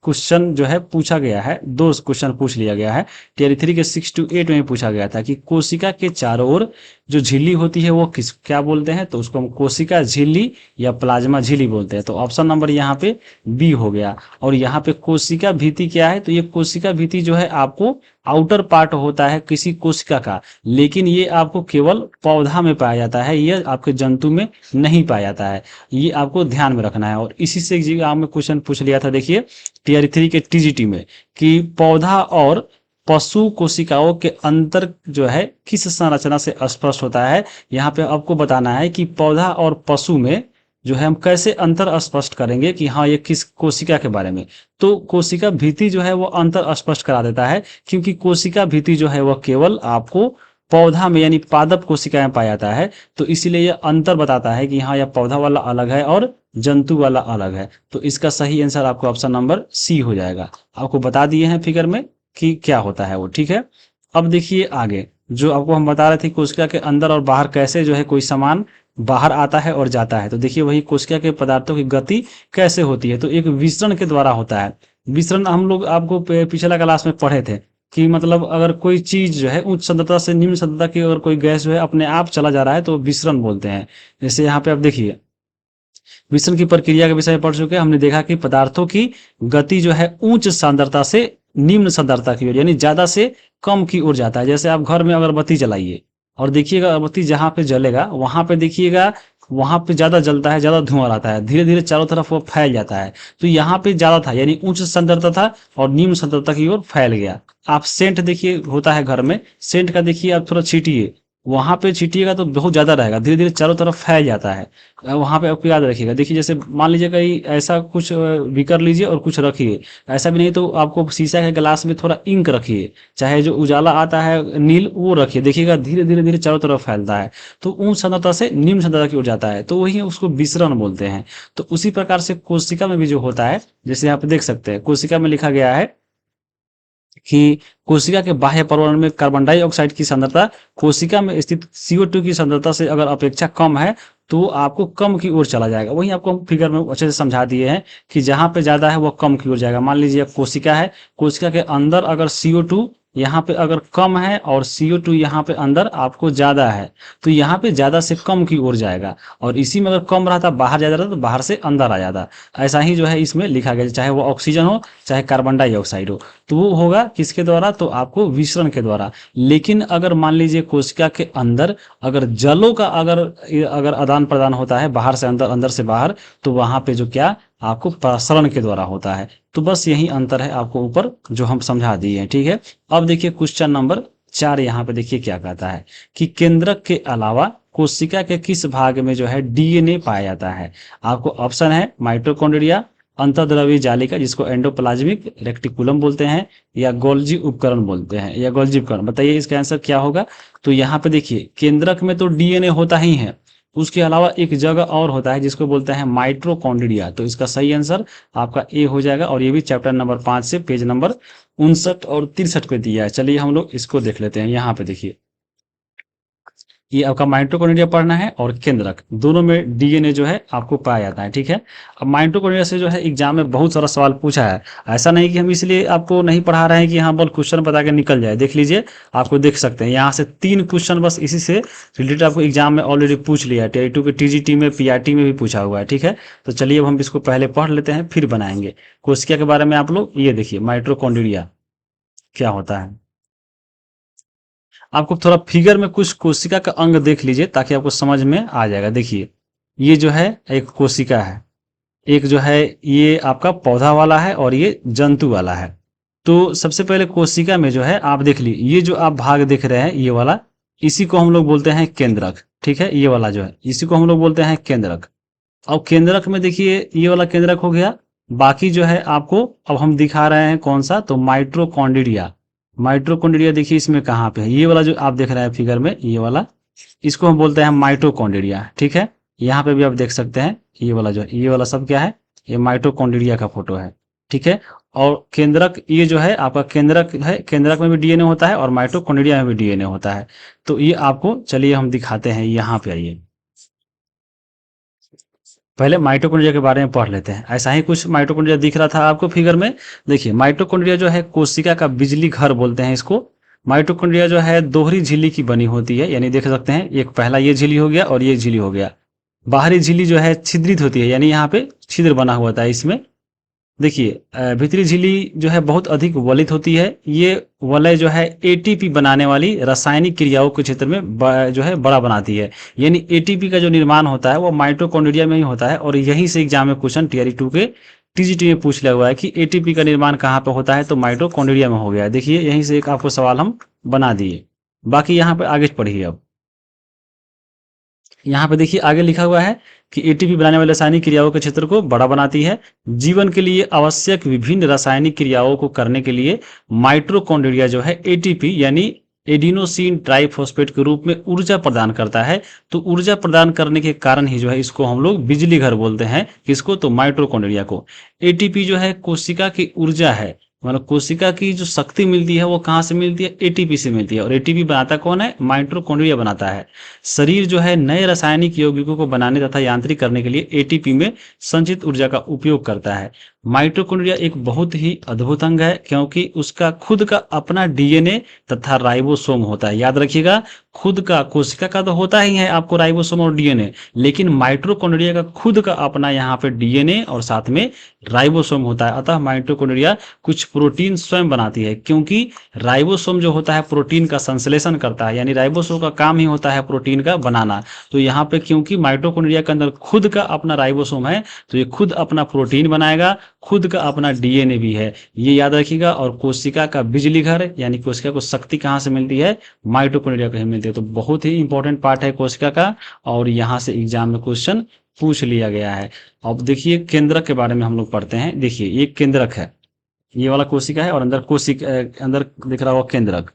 क्वेश्चन जो है पूछा गया है, दो क्वेश्चन पूछ लिया गया है। टियर 3 के 6 to 8 में पूछा गया था कि कोशिका के चारों ओर जो झिल्ली होती है वो क्या बोलते हैं, तो उसको हम कोशिका झिल्ली या प्लाज्मा झिल्ली बोलते हैं। तो ऑप्शन नंबर यहाँ पे बी हो गया। और यहाँ पे कोशिका भित्ति क्या है, तो ये कोशिका भित्ति जो है आपको आउटर पार्ट होता है किसी कोशिका का, लेकिन ये आपको केवल पौधा में पाया जाता है, ये आपके जंतु में नहीं पाया जाता है। ये आपको ध्यान में रखना है। और इसी से एग्जाम में क्वेश्चन पूछ लिया था, देखिए टीयर 3 के टीजीटी में, कि पौधा और पशु कोशिकाओं के अंतर जो है किस संरचना से स्पष्ट होता है। यहाँ पे आपको बताना है कि पौधा और पशु में जो है हम कैसे अंतर स्पष्ट करेंगे कि हाँ ये किस कोशिका के बारे में। तो कोशिका भित्ति जो है वो अंतर स्पष्ट करा देता है, क्योंकि कोशिका भित्ति जो है वह केवल आपको पौधा में यानी पादप कोशिका में पाया जाता है। तो इसीलिए यह अंतर बताता है कि हाँ यह पौधा वाला अलग है और जंतु वाला अलग है। तो इसका सही आंसर आपको ऑप्शन नंबर सी हो जाएगा। आपको बता दिए हैं फिगर में कि क्या होता है वो, ठीक है। अब देखिए आगे, जो आपको हम बता रहे थे कोशिका के अंदर और बाहर कैसे जो है कोई सामान बाहर आता है और जाता है। तो देखिए वही कोशिका के पदार्थों की गति कैसे होती है, तो एक विसरण के द्वारा होता है। विसरण हम लोग आपको पिछला क्लास में पढ़े थे कि मतलब अगर कोई चीज जो है उच्च सांद्रता से निम्न सांद्रता की अगर कोई गैस जो है अपने आप चला जा रहा है तो विसरण बोलते हैं। जैसे यहाँ पे आप देखिए विसरण की प्रक्रिया के विषय में पढ़ चुके हैं। हमने देखा कि पदार्थों की गति जो है उच्च सांद्रता से निम्न सांद्रता की ओर यानी ज्यादा से कम की ओर जाता है। जैसे आप घर में अगरबत्ती जलाइए और देखिएगा अगरबत्ती जहाँ पे जलेगा वहां पे देखिएगा वहां पे ज्यादा जलता है, ज्यादा धुआं आता है, धीरे धीरे चारों तरफ वो फैल जाता है। तो यहाँ पे ज्यादा था यानी उच्च सांद्रता था और निम्न सांद्रता की ओर फैल गया। आप सेंट देखिए होता है घर में, सेंट का देखिए आप थोड़ा छीटिए, वहां पे छीटिएगा तो बहुत ज्यादा रहेगा, धीरे धीरे चारों तरफ फैल जाता है। वहां पे आपको याद रखिएगा। देखिए जैसे मान लीजिए कहीं ऐसा कुछ बीकर लीजिए और कुछ रखिए, ऐसा भी नहीं तो आपको शीशा के गिलास में थोड़ा इंक रखिए, चाहे जो उजाला आता है नील वो रखिए, देखिएगा धीरे धीरे धीरे चारों तरफ फैलता है। तो उच्च सांद्रता से निम्न सांद्रता की ओर जाता है, तो वही उसको विसरण बोलते हैं। तो उसी प्रकार से कोशिका में भी जो होता है, जैसे आप देख सकते हैं कोशिका में लिखा गया है कि कोशिका के बाह्य पर्यावरण में कार्बन डाइऑक्साइड की सांद्रता कोशिका में स्थित CO2 की सांद्रता से अगर अपेक्षा कम है तो आपको कम की ओर चला जाएगा। वही आपको हम फिगर में अच्छे से समझा दिए हैं कि जहां पे ज्यादा है वो कम की ओर जाएगा। मान लीजिए कोशिका है, कोशिका के अंदर अगर CO2 यहाँ पे अगर कम है और CO2 यहाँ पे अंदर आपको ज्यादा है तो यहाँ पे ज्यादा से कम की ओर जाएगा। और इसी में अगर कम रहता बाहर ज्यादा रहता तो बाहर से अंदर आ जाता। ऐसा ही जो है इसमें लिखा गया, चाहे वो ऑक्सीजन हो चाहे कार्बन डाइऑक्साइड हो, तो वो होगा किसके द्वारा, तो आपको विसरण के द्वारा। लेकिन अगर मान लीजिए कोशिका के अंदर अगर जलों का अगर आदान प्रदान होता है बाहर से अंदर अंदर से बाहर, तो वहां पे जो क्या आपको प्रसरण के द्वारा होता है। तो बस यही अंतर है आपको ऊपर जो हम समझा दिए हैं, ठीक है। अब देखिए क्वेश्चन नंबर 4 यहाँ पे देखिए क्या कहता है कि केंद्रक के अलावा कोशिका के किस भाग में जो है DNA पाया जाता है। आपको ऑप्शन है माइटोकॉन्ड्रिया, अंतर्द्रव्यी जालिका जिसको एंडोप्लाज्मिक रेक्टिकुलम बोलते हैं, या गोल्जी उपकरण बोलते हैं, या गोल्जी उपकरण। बताइए इसका आंसर क्या होगा। तो यहाँ पे देखिए केंद्रक में तो DNA होता ही है, उसके अलावा एक जगह और होता है जिसको बोलते हैं माइटोकॉन्ड्रिया। तो इसका सही आंसर आपका ए हो जाएगा। और ये भी चैप्टर नंबर 5 से पेज नंबर 59 और 63 पे दिया है। चलिए हम लोग इसको देख लेते हैं। यहाँ पे देखिए ये आपका माइटोकॉन्ड्रिया पढ़ना है और केंद्रक दोनों में DNA जो है आपको पाया जाता है, ठीक है। अब माइटोकॉन्ड्रिया से जो है एग्जाम में बहुत सारा सवाल पूछा है। ऐसा नहीं कि हम इसलिए आपको नहीं पढ़ा रहे हैं कि हाँ बल क्वेश्चन बता के निकल जाए। देख लीजिए आपको देख सकते हैं यहाँ से 3 क्वेश्चन बस इसी से रिलेटेड आपको एग्जाम में ऑलरेडी पूछ लिया है। टियर 2 के TGT में PRT में भी पूछा हुआ है, ठीक है। तो चलिए अब हम इसको पहले पढ़ लेते हैं फिर बनाएंगे। कोशिका के बारे में आप लोग ये देखिए माइटोकॉन्ड्रिया क्या होता है। आपको थोड़ा फिगर में कुछ कोशिका का अंग देख लीजिए ताकि आपको समझ में आ जाएगा। देखिए ये जो है एक कोशिका है, एक जो है ये आपका पौधा वाला है और ये जंतु वाला है। तो सबसे पहले कोशिका में जो है आप देख ली, ये जो आप भाग देख रहे हैं ये वाला, इसी को हम लोग बोलते हैं केंद्रक। ठीक है, ये वाला जो है इसी को हम लोग बोलते हैं केंद्रक। अब केंद्रक में देखिए ये वाला केंद्रक हो गया। बाकी जो है आपको अब हम दिखा रहे हैं कौन सा, तो माइटोकॉन्ड्रिया। माइटोकॉन्ड्रिया देखिए इसमें कहाँ पे है, ये वाला जो आप देख रहे हैं फिगर में ये वाला, इसको हम बोलते हैं माइटोकॉन्ड्रिया। ठीक है, यहाँ पे भी आप देख सकते हैं ये वाला जो है, ये वाला सब क्या है, ये माइटोकॉन्ड्रिया का फोटो है। ठीक है, और केंद्रक ये जो है आपका केंद्रक है, केंद्रक में भी डीएनए होता है और माइटोकॉन्ड्रिया में भी डीएनए होता है। तो ये आपको चलिए हम दिखाते हैं, यहाँ पे आइए। पहले माइटोकॉन्ड्रिया के बारे में पढ़ लेते हैं। ऐसा ही कुछ माइटोकॉन्ड्रिया दिख रहा था आपको फिगर में। देखिए माइटोकॉन्ड्रिया जो है कोशिका का बिजली घर बोलते हैं इसको। माइटोकॉन्ड्रिया जो है दोहरी झिल्ली की बनी होती है, यानी देख सकते हैं एक पहला ये झिल्ली हो गया और ये झिल्ली हो गया। बाहरी झिल्ली जो है छिद्रित होती है, यानी यहाँ पे छिद्र बना हुआ था इसमें। देखिए भीतरी झिल्ली जो है बहुत अधिक वलित होती है। ये वलय जो है एटीपी बनाने वाली रासायनिक क्रियाओं के क्षेत्र में जो है बड़ा बनाती है। यानी एटीपी का जो निर्माण होता है वो माइटोकॉन्ड्रिया में ही होता है, और यहीं से एग्जाम में क्वेश्चन टीआरई 2 के टीजीटी में पूछ लिया हुआ है कि एटीपी का निर्माण कहाँ पे होता है, तो माइटोकॉन्ड्रिया में हो गया। देखिए यहीं से एक आपको सवाल हम बना दिए। बाकी यहाँ पे आगे पढ़िए। अब यहाँ पे देखिए आगे लिखा हुआ है कि एटीपी बनाने वाली रासायनिक क्रियाओं के क्षेत्र को बड़ा बनाती है। जीवन के लिए आवश्यक विभिन्न रासायनिक क्रियाओं को करने के लिए माइटोकॉन्ड्रिया जो है एटीपी यानी एडिनोसिन ट्राइफॉस्फेट के रूप में ऊर्जा प्रदान करता है। तो ऊर्जा प्रदान करने के कारण ही जो है इसको हम लोग बिजली घर बोलते हैं। किसको, तो माइटोकॉन्ड्रिया को। एटीपी जो है कोशिका की ऊर्जा है, मतलब कोशिका की जो शक्ति मिलती है वो कहाँ से मिलती है, एटीपी से मिलती है। और एटीपी बनाता कौन है, माइटोकॉन्ड्रिया बनाता है। शरीर जो है नए रासायनिक यौगिकों को बनाने तथा यांत्रिक करने के लिए एटीपी में संचित ऊर्जा का उपयोग करता है। माइटोकॉन्ड्रिया एक बहुत ही अद्भुत अंग है, क्योंकि उसका खुद का अपना डीएनए तथा राइबोसोम होता है। याद रखिएगा, खुद का, कोशिका का तो होता ही है आपको राइबोसोम और डीएनए, लेकिन माइटोकॉन्ड्रिया का खुद का अपना यहाँ पे डीएनए और साथ में राइबोसोम होता है। अतः माइटोकॉन्ड्रिया कुछ प्रोटीन स्वयं बनाती है, क्योंकि राइबोसोम जो होता है प्रोटीन का संश्लेषण करता है, यानी राइबोसोम का काम ही होता है प्रोटीन का बनाना। तो यहाँ पे क्योंकि माइटोकॉन्ड्रिया के अंदर खुद का अपना राइबोसोम है, तो ये खुद अपना प्रोटीन बनाएगा, खुद का अपना डीएनए भी है, ये याद रखिएगा। और कोशिका का बिजली घर, यानी कोशिका को शक्ति कहाँ से मिलती है, माइटोकॉन्ड्रिया से मिलती है। तो बहुत ही इंपॉर्टेंट पार्ट है कोशिका का, और यहाँ से एग्जाम में क्वेश्चन पूछ लिया गया है। अब देखिए केंद्रक के बारे में हम लोग पढ़ते हैं। देखिए ये केंद्रक है, ये वाला कोशिका है, और अंदर कोशिका अंदर दिख रहा हुआ केंद्रक।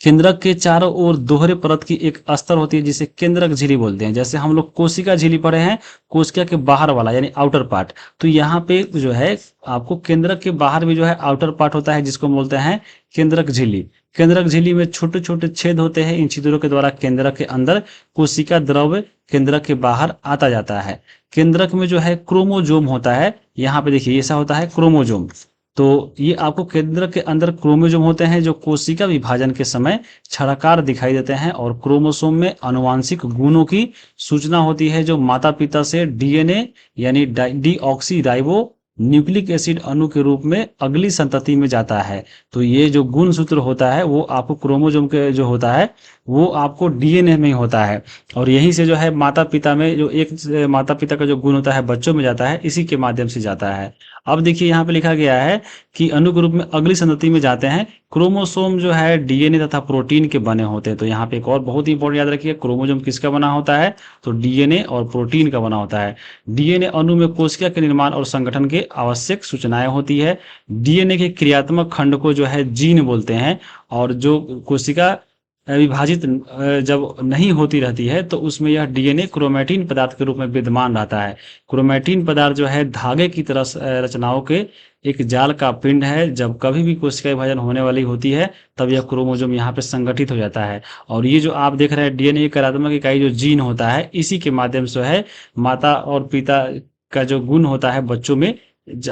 केंद्रक के चारों ओर दोहरे परत की एक अस्तर होती है जिसे केंद्रक झिल्ली बोलते हैं। जैसे हम लोग कोशिका झिल्ली पढ़े हैं, कोशिका के बाहर वाला यानी आउटर पार्ट, तो यहाँ पे जो है आपको केंद्रक के बाहर भी जो है आउटर पार्ट होता है जिसको बोलते हैं केंद्रक झिल्ली। केंद्रक झिल्ली में छोटे छोटे छेद होते हैं। इन छिद्रों के द्वारा केंद्रक के अंदर कोशिका द्रव केंद्रक के बाहर आता जाता है। केंद्रक में जो है क्रोमोजोम होता है, यहाँ पे देखिए ऐसा होता है क्रोमोजोम। तो ये आपको केंद्र के अंदर क्रोमोसोम होते हैं जो कोशिका विभाजन के समय छड़ाकार दिखाई देते हैं, और क्रोमोसोम में आनुवांशिक गुणों की सूचना होती है जो माता पिता से डीएनए यानी डीऑक्सी राइबो न्यूक्लिक एसिड अणु के रूप में अगली संतति में जाता है। तो ये जो गुण सूत्र होता है वो आपको क्रोमोसोम के जो होता है वो आपको डीएनए में ही होता है, और यहीं से जो है माता पिता में जो एक माता पिता का जो गुण होता है बच्चों में जाता है, इसी के माध्यम से जाता है। अब देखिए यहाँ पे लिखा गया है कि अणु के रूप में अगली संतति में जाते हैं। क्रोमोसोम जो है डीएनए तथा प्रोटीन के बने होते हैं। तो यहाँ पे एक और बहुत ही इंपॉर्टेंट याद रखिए, क्रोमोसोम किसका बना होता है, तो डीएनए और प्रोटीन का बना होता है। डीएनए अणु में कोशिका के निर्माण और संगठन के आवश्यक सूचनाएं होती है। डीएनए के क्रियात्मक खंड को जो है जीन बोलते हैं, और जो कोशिका विभाजित जब नहीं होती रहती है तो उसमें यह डीएनए क्रोमैटिन पदार्थ के रूप में विद्यमान रहता है। क्रोमैटिन पदार्थ जो है धागे की तरह रचनाओं के एक जाल का पिंड है। जब कभी भी कोशिका विभाजन होने वाली होती है तब यह क्रोमोसोम यहाँ पे संगठित हो जाता है। और ये जो आप देख रहे हैं डीएनए कार्यात्मक इकाई जो जीन होता है, इसी के माध्यम से है माता और पिता का जो गुण होता है बच्चों में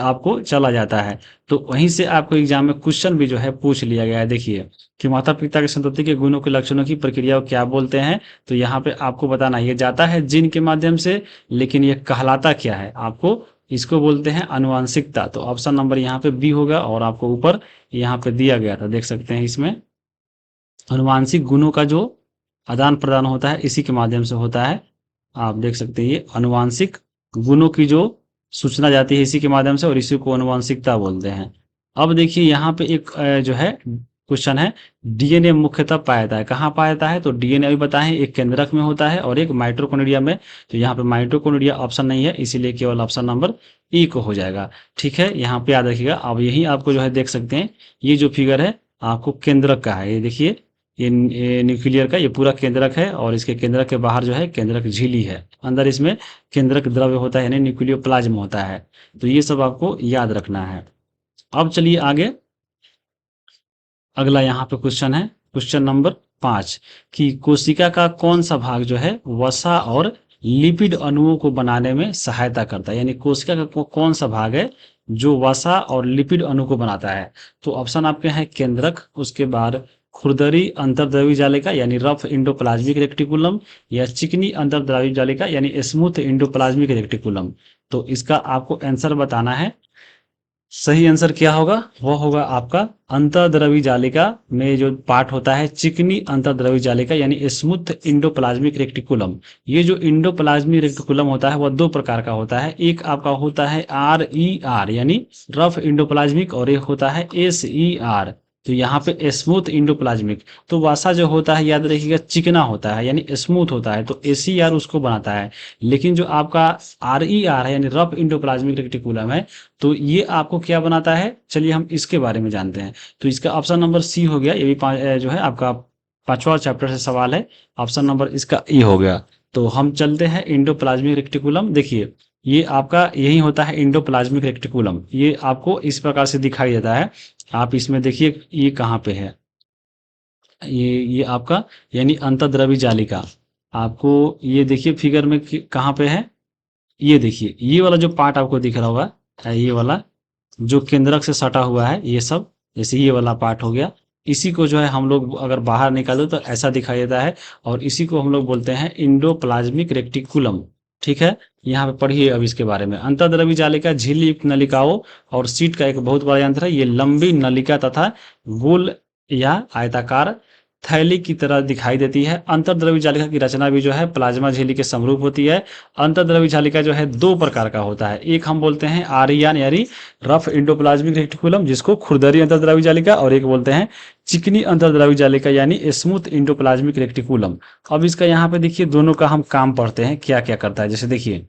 आपको चला जाता है। तो वहीं से आपको एग्जाम में क्वेश्चन भी जो है पूछ लिया गया है। देखिए कि माता पिता की संतति के गुणों के लक्षणों की प्रक्रिया को क्या बोलते हैं, तो यहाँ पे आपको बताना, ये जाता है जीन के माध्यम से, लेकिन ये कहलाता क्या है आपको, इसको बोलते हैं आनुवांशिकता। तो ऑप्शन नंबर यहाँ पे बी होगा, और आपको ऊपर यहाँ पे दिया गया था, देख सकते हैं इसमें आनुवांशिक गुणों का जो आदान प्रदान होता है इसी के माध्यम से होता है। आप देख सकते हैं ये आनुवांशिक गुणों की जो सूचना जाती है इसी के माध्यम से और इसी को आनुवंशिकता बोलते हैं। अब देखिए यहाँ पे एक जो है क्वेश्चन है, डीएनए मुख्यतः पाया जाता है, कहाँ पाया जाता है? तो डीएनए अभी बताएं, एक केंद्रक में होता है और एक माइटोकॉन्ड्रिया में। तो यहाँ पे माइटोकॉन्ड्रिया ऑप्शन नहीं है, इसीलिए केवल ऑप्शन नंबर ई को हो जाएगा। ठीक है, यहाँ पे याद रखिएगा। अब यही आपको जो है देख सकते हैं, ये जो फिगर है आपको केंद्रक का है, ये देखिए, ये न्यूक्लियर का ये पूरा केंद्रक है और इसके केंद्रक के बाहर जो है केंद्रक झिल्ली है, अंदर इसमें केंद्रक द्रव्य होता है यानी न्यूक्लियोप्लाज्म होता है। तो ये सब आपको याद रखना है। अब चलिए आगे, अगला यहाँ पे क्वेश्चन है, क्वेश्चन नंबर 5, कि कोशिका का कौन सा भाग जो है वसा और लिपिड अणुओं को बनाने में सहायता करता है, यानी कोशिका का कौन सा भाग है जो वसा और लिपिड अणु को बनाता है? तो ऑप्शन आपके हैं केंद्रक, उसके बाद खुरदरी अंतर्द्रव्यी जालिका यानी रफ इंडोप्लाज्मिक रेक्टिकुलम, या चिकनी अंतर्द्रव्यी जालिका यानी स्मूथ इंडोप्लाज्मिक रेक्टिकुलम। तो इसका आपको आंसर बताना है। सही आंसर क्या होगा? वो होगा आपका अंतर्द्रव्यी जालिका में जो पार्ट होता है चिकनी अंतर्द्रव्यी जालिका यानी स्मूथ इंडोप्लाज्मिक रेक्टिकुलम। ये जो इंडोप्लाज्मिक रेक्टिकुलम होता है वह दो प्रकार का होता है, एक आपका होता है RER यानी रफ इंडोप्लाज्मिक, और एक होता है SER, तो यहाँ पे स्मूथ इंडोप्लाज्मिक। तो वसा जो होता है याद रखिएगा चिकना होता है यानी स्मूथ होता है, तो SER उसको बनाता है। लेकिन जो आपका RER है यानी रफ इंडोप्लाज्मिक रेक्टिकुलम है, तो ये आपको क्या बनाता है? चलिए हम इसके बारे में जानते हैं। तो इसका ऑप्शन नंबर सी हो गया, ये भी जो है आपका 5वां चैप्टर से सवाल है, ऑप्शन नंबर इसका ई हो गया। तो हम चलते हैं इंडोप्लाज्मिक रेक्टिकुलम। देखिए ये आपका यही होता है इंडोप्लाज्मिक रेक्टिकुलम, ये आपको इस प्रकार से दिखाई देता है। आप इसमें देखिए ये कहाँ पे है, ये आपका यानी अंतर्द्रव्यी जालिका। आपको ये देखिए फिगर में कहाँ पे है, ये देखिए ये वाला जो पार्ट आपको दिख रहा होगा, ये वाला जो केंद्रक से सटा हुआ है, ये सब जैसे ये वाला पार्ट हो गया, इसी को जो है हम लोग अगर बाहर निकाल दो तो ऐसा दिखाई देता है, और इसी को हम लोग बोलते हैं इंडोप्लाज्मिक रेक्टिकुलम। ठीक है, यहाँ पे पढ़िए अब इसके बारे में। अंतर्द्रव्यी जालिका झिल्ली युक्त नलिकाओं और सीट का एक बहुत बड़ा यंत्र है। ये लंबी नलिका तथा गोल या आयताकार थैली की तरह दिखाई देती है। अंतर्द्रव्यी जालिका की रचना भी जो है प्लाज्मा झिल्ली के समरूप होती है। अंतर्द्रव्यी जालिका जो है दो प्रकार का होता है, एक हम बोलते हैं आरियान यानी रफ इंडोप्लाज्मिक रेक्टिकुलम जिसको खुरदरी अंतर्द्रव्यी जालिका, और एक बोलते हैं चिकनी अंतर्द्रव्यी जालिका यानी स्मूथ इंडोप्लाज्मिक रेक्टिकुलम। अब इसका यहाँ पे देखिए दोनों का हम काम पढ़ते हैं क्या क्या करता है। जैसे देखिए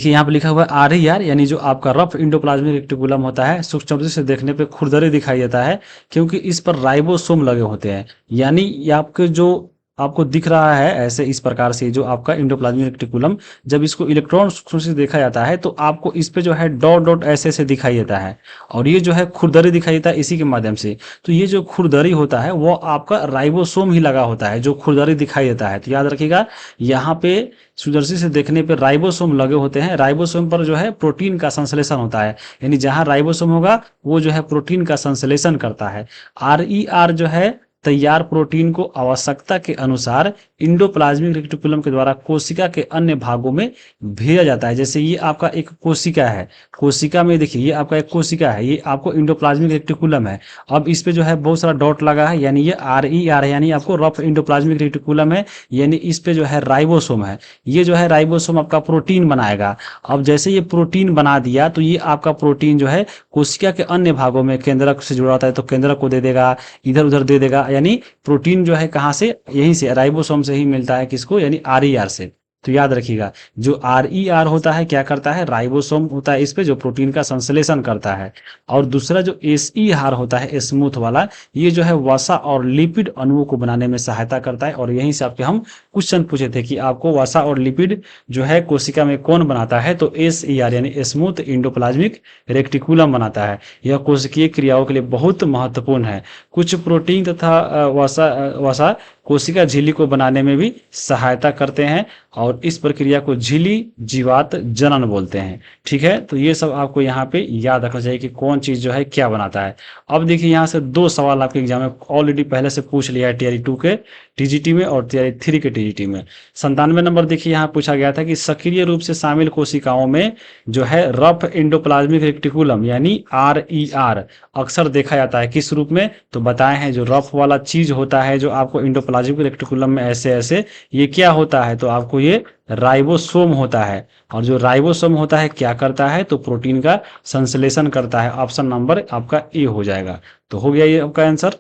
यहाँ पे लिखा हुआ है RER यानी जो आपका रफ इंडोप्लाज्मिक रेक्टिकुलम होता है, सूक्ष्म दृष्टि से देखने पे खुरदरे दिखाई देता है क्योंकि इस पर राइबोसोम लगे होते हैं। यानी ये आपके जो आपको दिख रहा है ऐसे इस प्रकार से, जो आपका इंडोप्लाज्मिक रेक्टिकुलम, जब इसको इलेक्ट्रॉन सूक्ष्म से देखा जाता है तो आपको इस पे जो है डॉट डॉट ऐसे ऐसे दिखाई देता है, और ये जो है खुरदरी दिखाई देता है इसी के माध्यम से। तो ये जो खुरदरी होता है वो आपका राइबोसोम ही लगा होता है जो खुरदरी दिखाई देता है। तो याद रखिएगा यहाँ पे सूक्ष्मदर्शी से देखने पर राइबोसोम लगे होते हैं। राइबोसोम पर जो है प्रोटीन का संश्लेषण होता है, यानी जहां राइबोसोम होगा वो जो है प्रोटीन का संश्लेषण करता है। RER जो है तैयार प्रोटीन को आवश्यकता के अनुसार इंडोप्लाज्मिक रेक्टिकुलम के द्वारा कोशिका के अन्य भागों में भेजा जाता है। जैसे ये आपका एक कोशिका है, कोशिका में देखिए ये आपका एक कोशिका है, ये आपको इंडोप्लाज्मिक रेक्टिकुलम है। अब इस पे जो है बहुत सारा डॉट लगा है, यानी ये RER है यानी आपको रफ इंडोप्लाज्मिक रेक्टिकुलम है, यानी इस पे जो है राइबोसोम है। ये जो है राइबोसोम आपका प्रोटीन बनाएगा। अब जैसे ये प्रोटीन बना दिया तो ये आपका प्रोटीन जो है कोशिका के अन्य भागों में केंद्रक से जुड़ा होता है तो केंद्रक को दे देगा, इधर उधर दे देगा। यानी प्रोटीन जो है कहाँ से, यहीं से राइबोसोम से ही मिलता है, किसको, यानी RER से। तो याद रखिएगा जो RER होता है क्या करता है, राइबोसोम होता है इस पे जो प्रोटीन का संश्लेषण करता है। और दूसरा जो SER होता है स्मूथ वाला, ये जो है वसा और लिपिड अणुओं को बनाने में सहायता करता है। और यहीं से आपके हम क्वेश्चन पूछे थे कि आपको वसा और लिपिड जो है कोशिका में कौन बनाता है, तो SER यानी स्मूथ इंडोप्लाज्मिक रेक्टिकुलम बनाता है। यह कोशिकीय क्रियाओं के लिए बहुत महत्वपूर्ण है। कुछ प्रोटीन तथा वसा कोशिका झिल्ली को बनाने में भी सहायता करते हैं, और इस प्रक्रिया को झिल्ली जीवात जनन बोलते हैं। ठीक है, तो ये सब आपको यहाँ पे याद रखना चाहिए कि कौन चीज जो है क्या बनाता है। अब देखिए यहाँ से दो सवाल आपके एग्जाम में ऑलरेडी पहले से पूछ लिया है, टीआरई 2 के टीजीटी में और टीआरई 3 के टीजीटी में। 97 नंबर देखिए यहाँ पूछा गया था कि सक्रिय रूप से शामिल कोशिकाओं में जो है रफ इंडोप्लाज्मिक रेक्टिकुलम यानी RER अक्सर देखा जाता है किस रूप में, तो बताए हैं जो रफ वाला चीज होता है जो आपको इंडोप्लाज्मिक रेक्टिकुलम में ऐसे ऐसे, ये क्या होता है, तो आपको आपको ये राइबोसोम होता है, और जो राइबोसोम होता है क्या करता है, तो प्रोटीन का संश्लेषण करता है। ऑप्शन नंबर आपका ए हो जाएगा। तो हो गया ये आपका आंसर।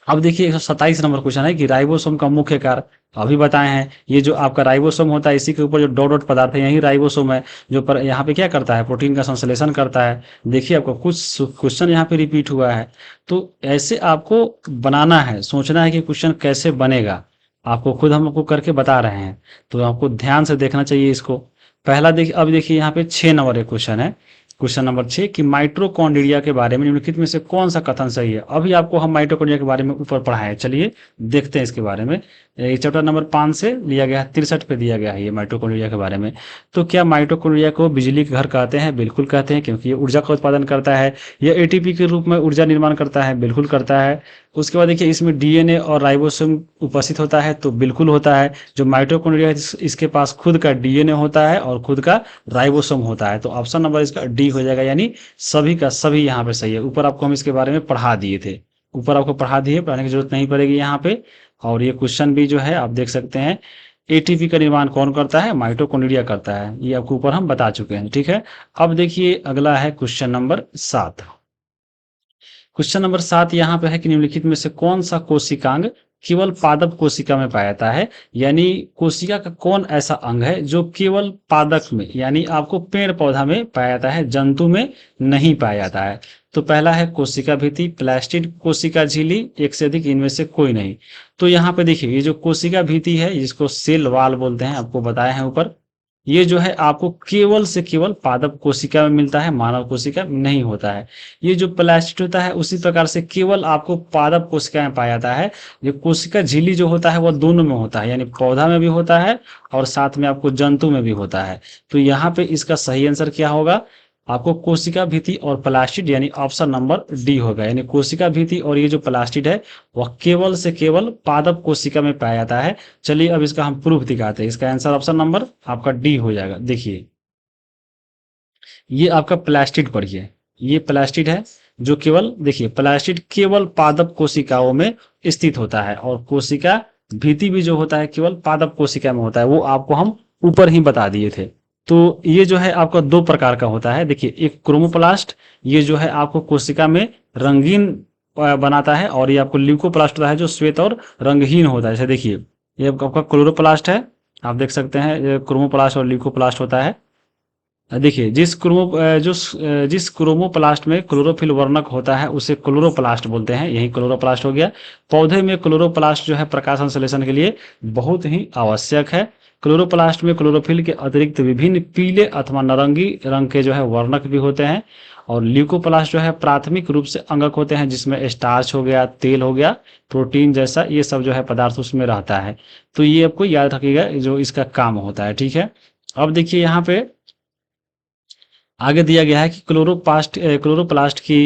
अब देखिए 127 नंबर क्वेश्चन है कि राइबोसोम का मुख्य कार्य अभी बताए हैं। ये जो आपका राइबोसोम होता है, इसी के ऊपर जो डॉट डॉट पदार्थ है यही राइबोसोम है, जो पर यहाँ पे क्या करता है, प्रोटीन का संश्लेषण करता है। देखिए आपको कुछ क्वेश्चन यहाँ पे रिपीट हुआ है, तो ऐसे आपको बनाना है, सोचना है कि क्वेश्चन कैसे बनेगा। आपको खुद हम आपको करके बता रहे हैं, तो आपको ध्यान से देखना चाहिए इसको। पहला देखिए, अब देखिए यहाँ पे 6 नंबर एक क्वेश्चन है। क्वेश्चन नंबर 6 कि माइटोकॉन्ड्रिया के बारे में निम्नलिखित में से कौन सा कथन सही है। अभी आपको हम माइटोकॉन्ड्रिया के बारे में ऊपर पढ़ाए, चलिए देखते हैं इसके बारे में। ये चैप्टर नंबर 5 से लिया गया है, 63 पे दिया गया है ये माइटोकॉन्ड्रिया के बारे में। तो क्या माइटोकॉन्ड्रिया को बिजली के घर कहते हैं? बिल्कुल कहते हैं, क्योंकि ये ऊर्जा का उत्पादन करता है। ये एटीपी के रूप में ऊर्जा निर्माण करता है, बिल्कुल करता है। उसके बाद देखिए इसमें डीएनए और राइबोसोम उपस्थित होता है, तो बिल्कुल होता है। जो माइटोकॉन्ड्रिया है इसके पास खुद का डीएनए होता है और खुद का राइबोसोम होता है। तो ऑप्शन नंबर इसका डी हो जाएगा, यानी सभी का सभी यहाँ पे सही है। ऊपर आपको हम इसके बारे में पढ़ा दिए थे, ऊपर आपको पढ़ा दिए, पढ़ाने की जरूरत नहीं पड़ेगी यहाँ पे। और ये क्वेश्चन भी जो है आप देख सकते हैं, एटीपी का निर्माण कौन करता है? माइटोकॉन्ड्रिया करता है, ये आपको ऊपर हम बता चुके हैं, ठीक है। अब देखिए अगला है क्वेश्चन नंबर 7। क्वेश्चन नंबर 7 यहाँ पे है कि निम्नलिखित में से कौन सा कोशिकांग केवल पादप कोशिका में पाया जाता है? यानी कोशिका का कौन ऐसा अंग है जो केवल पादप में, यानी आपको पेड़ पौधा में पाया जाता है, जंतु में नहीं पाया जाता है। तो पहला है कोशिका भित्ति, प्लास्टिड, कोशिका झिल्ली, एक से अधिक, इनमें से कोई नहीं। तो यहाँ पे देखिए ये जो कोशिका भित्ति है, जिसको सेल वाल बोलते हैं, आपको बताए हैं ऊपर, ये जो है आपको केवल से केवल पादप कोशिका में मिलता है, मानव कोशिका में नहीं होता है। ये जो प्लास्टिड होता है उसी प्रकार से केवल आपको पादप कोशिका में पाया जाता है। ये कोशिका झिल्ली जो होता है वह दोनों में होता है, यानी पौधा में भी होता है और साथ में आपको जंतु में भी होता है। तो यहाँ पे इसका सही आंसर क्या होगा? आपको कोशिका भित्ति और प्लास्टिड, यानी ऑप्शन नंबर डी होगा। यानी कोशिका भित्ति और ये जो प्लास्टिड है वह केवल से केवल पादप कोशिका में पाया जाता है। चलिए अब इसका हम प्रूफ दिखाते हैं। इसका आंसर ऑप्शन नंबर आपका डी हो जाएगा। देखिए ये आपका प्लास्टिड पढ़िए, ये प्लास्टिड है जो केवल, देखिए प्लास्टिड केवल पादप कोशिकाओं में स्थित होता है, और कोशिका भित्ति भी जो होता है केवल पादप कोशिका में होता है, वो आपको हम ऊपर ही बता दिए थे। तो ये जो है आपका दो प्रकार का होता है। देखिए एक क्रोमोप्लास्ट, ये जो है आपको कोशिका में रंगीन बनाता है, और ये आपको ल्यूकोप्लास्ट होता है जो श्वेत और रंगहीन होता है। जैसे देखिए ये आपका क्लोरोप्लास्ट है, आप देख सकते हैं ये क्रोमोप्लास्ट और ल्यूकोप्लास्ट होता है। देखिए जिस क्रोमोप्लास्ट में क्लोरोफिल वर्णक होता है उसे क्लोरोप्लास्ट बोलते हैं, यही क्लोरोप्लास्ट हो गया। पौधे में क्लोरोप्लास्ट जो है प्रकाश संश्लेषण के लिए बहुत ही आवश्यक है। क्लोरोप्लास्ट में क्लोरोफिल के अतिरिक्त विभिन्न पीले अथवा नारंगी रंग के जो है वर्णक भी होते हैं। और ल्यूकोप्लास्ट जो है प्राथमिक रूप से अंगक होते हैं, जिसमें स्टार्च हो गया, तेल हो गया, प्रोटीन जैसा ये सब जो है पदार्थ उसमें रहता है। तो ये आपको याद रखिएगा जो इसका काम होता है, ठीक है। अब देखिए यहाँ पे आगे दिया गया है कि क्लोरोप्लास्ट की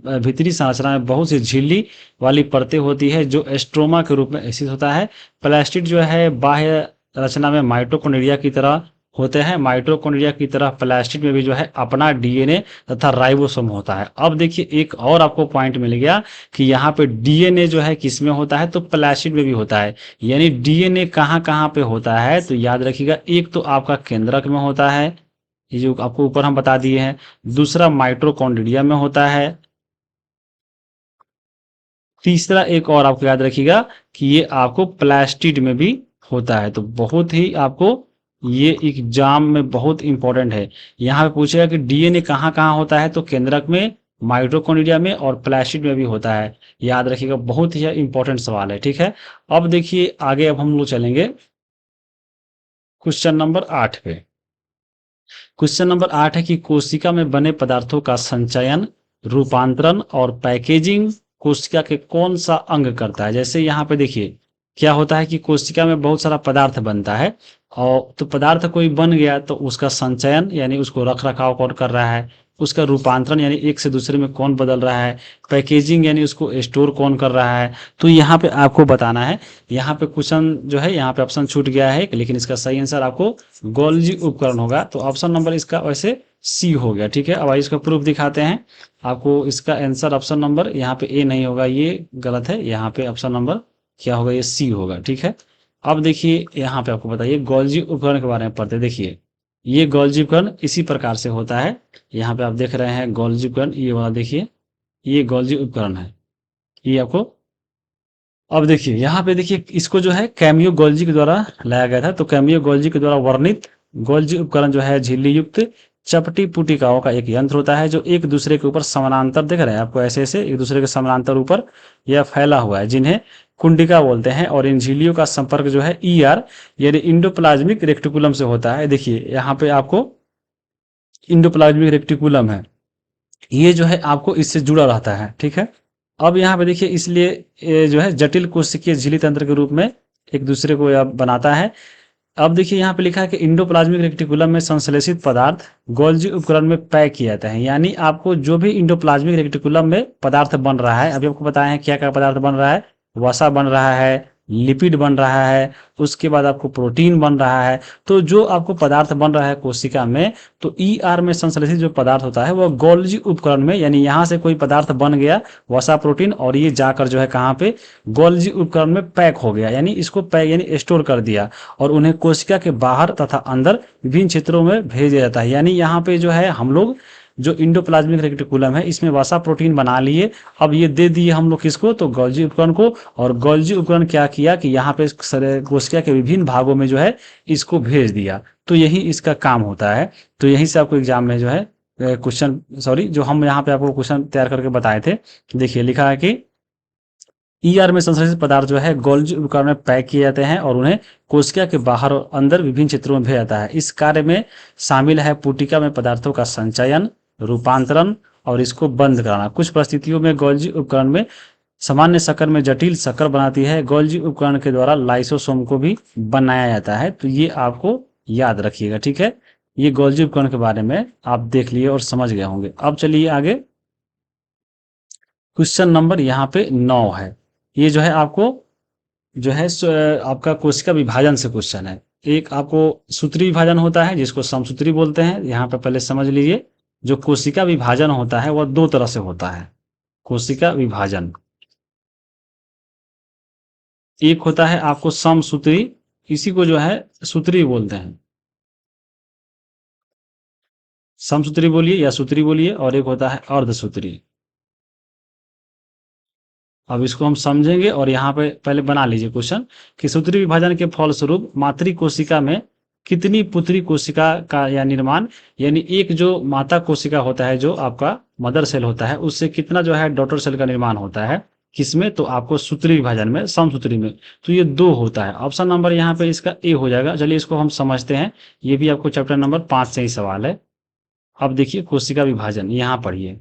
भीतरी संरचना में बहुत सी झिल्ली वाली परतें होती है जो स्ट्रोमा के रूप में स्थित होता है। प्लास्टिड जो है बाह्य रचना में माइटोकॉन्ड्रिया की तरह होते हैं। माइटोकॉन्ड्रिया की तरह प्लास्टिड में भी जो है अपना डीएनए तथा राइबोसोम होता है। अब देखिए एक और आपको पॉइंट मिल गया कि यहाँ पे डीएनए जो है किसमें होता है, तो प्लास्टिड में भी होता है। यानी डीएनए कहाँ कहाँ पे होता है, तो याद रखिएगा एक तो आपका केंद्रक में होता है, ये जो आपको ऊपर हम बता दिए हैं। दूसरा माइटोकॉन्ड्रिया में होता है। तीसरा एक और आपको याद रखिएगा कि ये आपको प्लास्टिड में भी होता है। तो बहुत ही आपको ये एग्जाम में बहुत इंपॉर्टेंट है। यहाँ पे पूछेगा कि डीएनए कहाँ कहाँ होता है, तो केंद्रक में, माइटोकॉन्ड्रिया में और प्लास्टिड में भी होता है। याद रखिएगा, बहुत ही इंपॉर्टेंट सवाल है, ठीक है। अब देखिए आगे अब हम लोग चलेंगे क्वेश्चन नंबर 8 पे। क्वेश्चन नंबर 8 है कि कोशिका में बने पदार्थों का संचयन, रूपांतरण और पैकेजिंग कोशिका के कौन सा अंग करता है। जैसे यहाँ पे देखिए क्या होता है कि कोशिका में बहुत सारा पदार्थ बनता है, और तो पदार्थ कोई बन गया तो उसका संचयन यानी उसको रख रखाव कौन कर रहा है, उसका रूपांतरण यानी एक से दूसरे में कौन बदल रहा है, पैकेजिंग यानी उसको स्टोर कौन कर रहा है। तो यहाँ पे आपको बताना है। यहाँ पे क्वेश्चन जो है यहाँ पे ऑप्शन छूट गया है, लेकिन इसका सही आंसर आपको गोल्जी उपकरण होगा। तो ऑप्शन नंबर इसका वैसे सी हो गया, ठीक है। अब आइए इसका प्रूफ दिखाते हैं आपको। इसका आंसर ऑप्शन नंबर यहाँ पे ए नहीं होगा, ये गलत है। यहाँ पे ऑप्शन नंबर क्या होगा, ये सी होगा, ठीक है। अब देखिए यहाँ पे आपको बताइए गोल्जी उपकरण के बारे में पढ़ते हैं। देखिए ये गोल्जी उपकरण इसी प्रकार से होता है। यहाँ पे आप देख रहे हैं गोल्जी उपकरण, ये वाला देखिए, ये गोल्जी उपकरण है, ये आपको। अब देखिए यहाँ पे देखिए इसको जो है कैमियो गोल्जी के द्वारा लाया गया था। तो कैमियो गोल्जी के द्वारा वर्णित गोल्जी उपकरण जो है झिल्ली युक्त चपटी पुटिकाओं का एक यंत्र होता है जो एक दूसरे के ऊपर समानांतर, देख रहे हैं आपको, ऐसे ऐसे एक दूसरे के समानांतर ऊपर यह फैला हुआ है, जिन्हें कुंडिका बोलते हैं। और इन झिल्लियों का संपर्क जो है ईआर यानी इंडोप्लाज्मिक रेक्टिकुलम से होता है। देखिए यहाँ पे आपको इंडोप्लाज्मिक रेक्टिकुलम है, ये जो है आपको इससे जुड़ा रहता है, ठीक है। अब यहाँ पे देखिए इसलिए ये जो है जटिल कोशिकीय झिल्ली तंत्र के रूप में एक दूसरे को यह बनाता है। अब देखिए यहाँ पे लिखा है कि इंडोप्लाज्मिक रेक्टिकुलम में संश्लेषित पदार्थ गोल्जी उपकरण में पैक किया जाता है। यानी आपको जो भी इंडोप्लाज्मिक रेक्टिकुलम में पदार्थ बन रहा है, अभी आपको बताया है क्या क्या पदार्थ बन रहा है, वसा बन रहा है, लिपिड बन रहा है, उसके बाद आपको प्रोटीन बन रहा है। तो जो आपको पदार्थ बन रहा है कोशिका में, तो ईआर में संश्लेषित जो पदार्थ होता है वह गोल्जी उपकरण में, यानी यहाँ से कोई पदार्थ बन गया वसा प्रोटीन, और ये जाकर जो है कहाँ पे, गोल्जी उपकरण में पैक हो गया, यानी इसको पैक यानी स्टोर कर दिया, और उन्हें कोशिका के बाहर तथा अंदर विभिन्न क्षेत्रों में भेज दिया जाता है। यानी यहाँ पे जो है हम लोग जो इंडोप्लाज्मिक रेक्टिकुलम है इसमें वसा प्रोटीन बना लिए, अब ये दे दिए हम लोग किसको, तो गोल्जी उपकरण को। और गोल्जी उपकरण क्या किया कि यहाँ पे कोशिका के विभिन्न भागों में जो है इसको भेज दिया। तो यही इसका काम होता है। तो यही से आपको एग्जाम में जो है क्वेश्चन, सॉरी, जो हम यहाँ पे आपको क्वेश्चन तैयार करके बताए थे। देखिए लिखा है कि ईआर में संश्लेषित पदार्थ जो है गोल्जी उपकरण में पैक किए जाते हैं और उन्हें कोशिका के बाहर और अंदर विभिन्न क्षेत्रों में भेजा जाता है। इस कार्य में शामिल है पुटिका में पदार्थों का संचयन, रूपांतरण और इसको बंद कराना। कुछ परिस्थितियों में गोल्जी उपकरण में सामान्य शक्कर में जटिल शक्कर बनाती है। गोल्जी उपकरण के द्वारा लाइसोसोम को भी बनाया जाता है। तो ये आपको याद रखिएगा, ठीक है। ये गोल्जी उपकरण के बारे में आप देख लिए और समझ गए होंगे। अब चलिए आगे, क्वेश्चन नंबर यहाँ पे 9 है। ये जो है आपको जो है आपका कोशिका विभाजन से क्वेश्चन है। एक आपको सूत्री विभाजन होता है जिसको समसूत्री बोलते हैं। यहाँ पे पहले समझ लीजिए, जो कोशिका विभाजन होता है वह दो तरह से होता है। कोशिका विभाजन एक होता है आपको समसूत्री, इसी को जो है सूत्री बोलते हैं, समसूत्री बोलिए या सूत्री बोलिए। और एक होता है अर्धसूत्री। अब इसको हम समझेंगे और यहाँ पे पहले बना लीजिए क्वेश्चन कि सूत्री विभाजन के फलस्वरूप मातृ कोशिका में कितनी पुत्री कोशिका का या निर्माण, यानी एक जो माता कोशिका होता है जो आपका मदर सेल होता है उससे कितना जो है डॉटर सेल का निर्माण होता है, किसमें, तो आपको सूत्री विभाजन में, समसूत्री में। तो ये 2 होता है। ऑप्शन नंबर यहाँ पे इसका ए हो जाएगा। चलिए इसको हम समझते हैं। ये भी आपको चैप्टर नंबर 5 से ही सवाल है। अब देखिए कोशिका विभाजन यहाँ पढ़िए।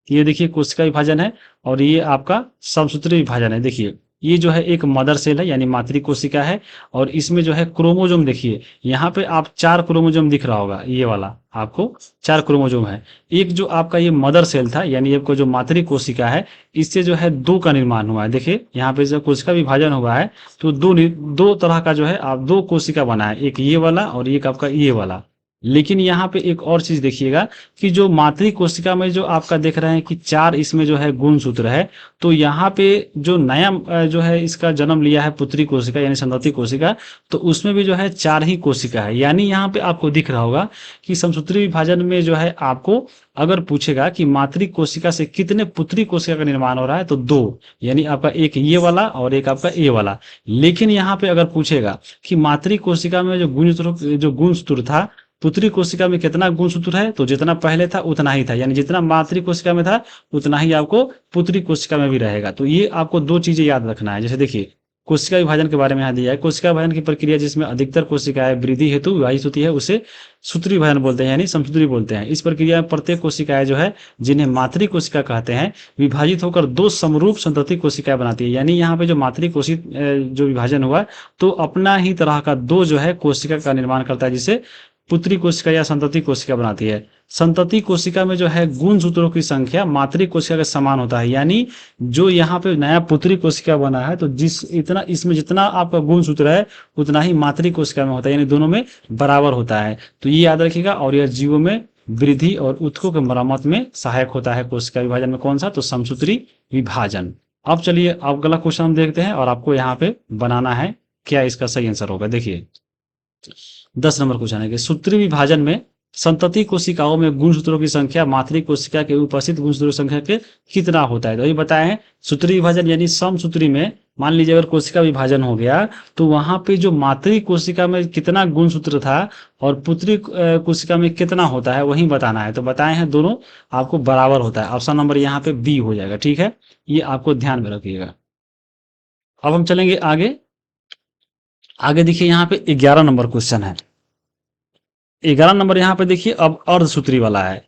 ये देखिए कोशिका विभाजन है और ये आपका समसूत्री विभाजन है। देखिए ये जो है एक मदर सेल है यानी मातृ कोशिका है, और इसमें जो है क्रोमोजोम देखिए यहाँ पे आप 4 क्रोमोजोम दिख रहा होगा, ये वाला आपको 4 क्रोमोजोम है। एक जो आपका ये मदर सेल था यानी आपको जो मातृ कोशिका है, इससे जो है 2 का निर्माण हुआ है। देखिए यहाँ पे जो कोशिका विभाजन हुआ है तो दो तरह का जो है आप 2 कोशिका बना है, एक ये वाला और एक आपका ये वाला। लेकिन यहाँ पे एक और चीज देखिएगा कि जो मातृ कोशिका में जो आपका देख रहे हैं कि 4 इसमें जो है गुणसूत्र है, तो यहाँ पे जो नया जो है इसका जन्म लिया है पुत्री कोशिका यानी संतति कोशिका, तो उसमें भी जो है 4 ही कोशिका है। यानी यहाँ पे आपको दिख रहा होगा कि समसूत्री विभाजन में जो है आपको अगर पूछेगा कि मातृ कोशिका से कितने पुत्री कोशिका का निर्माण हो रहा है, तो 2, यानी आपका एक ये वाला और एक आपका ये वाला। लेकिन यहाँ पे अगर पूछेगा कि मातृ कोशिका में जो गुणसूत्र था, पुत्री कोशिका में कितना गुणसूत्र है, तो जितना पहले था उतना ही था, यानी जितना मातृ कोशिका में था उतना ही आपको पुत्री कोशिका में भी रहेगा। तो ये आपको 2 चीजें याद रखना है। जैसे देखिए कोशिका विभाजन के बारे में यहाँ दिया है, कोशिका विभाजन की प्रक्रिया जिसमें अधिकतर कोशिकाएं वृद्धि हेतु विभाजित होती है उसे सूत्री विभाजन बोलते हैं यानी समसूत्री बोलते हैं। इस प्रक्रिया में प्रत्येक कोशिकाएं जो है जिन्हें मातृ कोशिका कहते हैं विभाजित होकर 2 समरूप संतति कोशिकाएं बनाती है। यानी यहाँ पे जो मातृ कोशिक जो विभाजन हुआ तो अपना ही तरह का 2 जो है कोशिका का निर्माण करता है, जिसे पुत्री कोशिका या संतति कोशिका बनाती है। संतति कोशिका में जो है गुणसूत्रों की संख्या मातृ कोशिका के समान होता है। यानी जो यहाँ पे नया पुत्री कोशिका बना है तो इसमें जितना आपका गुणसूत्र है उतना ही मातृ कोशिका में होता है, यानी दोनों में बराबर होता है। तो ये याद रखिएगा। और यह जीवों में वृद्धि और ऊतकों के मरम्मत में सहायक होता है। कोशिका विभाजन में कौन सा, तो समसूत्री विभाजन। अब चलिए अब अगला क्वेश्चन हम देखते हैं और आपको यहाँ पे बनाना है क्या इसका सही आंसर होगा? देखिए 10 नंबर क्वेश्चन है कि सूत्री विभाजन में संतति कोशिकाओं में गुणसूत्रों की संख्या मातृ कोशिका के उपस्थित गुणसूत्रों की संख्या के कितना होता है? तो ये बताए हैं सूत्री विभाजन यानी समसूत्री में मान लीजिए अगर कोशिका विभाजन हो गया तो वहां पे जो मातृ कोशिका में कितना गुणसूत्र था और पुत्री कोशिका में कितना होता है वही बताना है। तो बताए हैं दोनों आपको बराबर होता है। ऑप्शन नंबर यहाँ पे बी हो जाएगा। ठीक है, ये आपको ध्यान में रखिएगा। अब हम चलेंगे आगे। आगे देखिए यहाँ पे 11 नंबर क्वेश्चन है। 11 नंबर यहाँ पे देखिए अब अर्धसूत्री वाला है।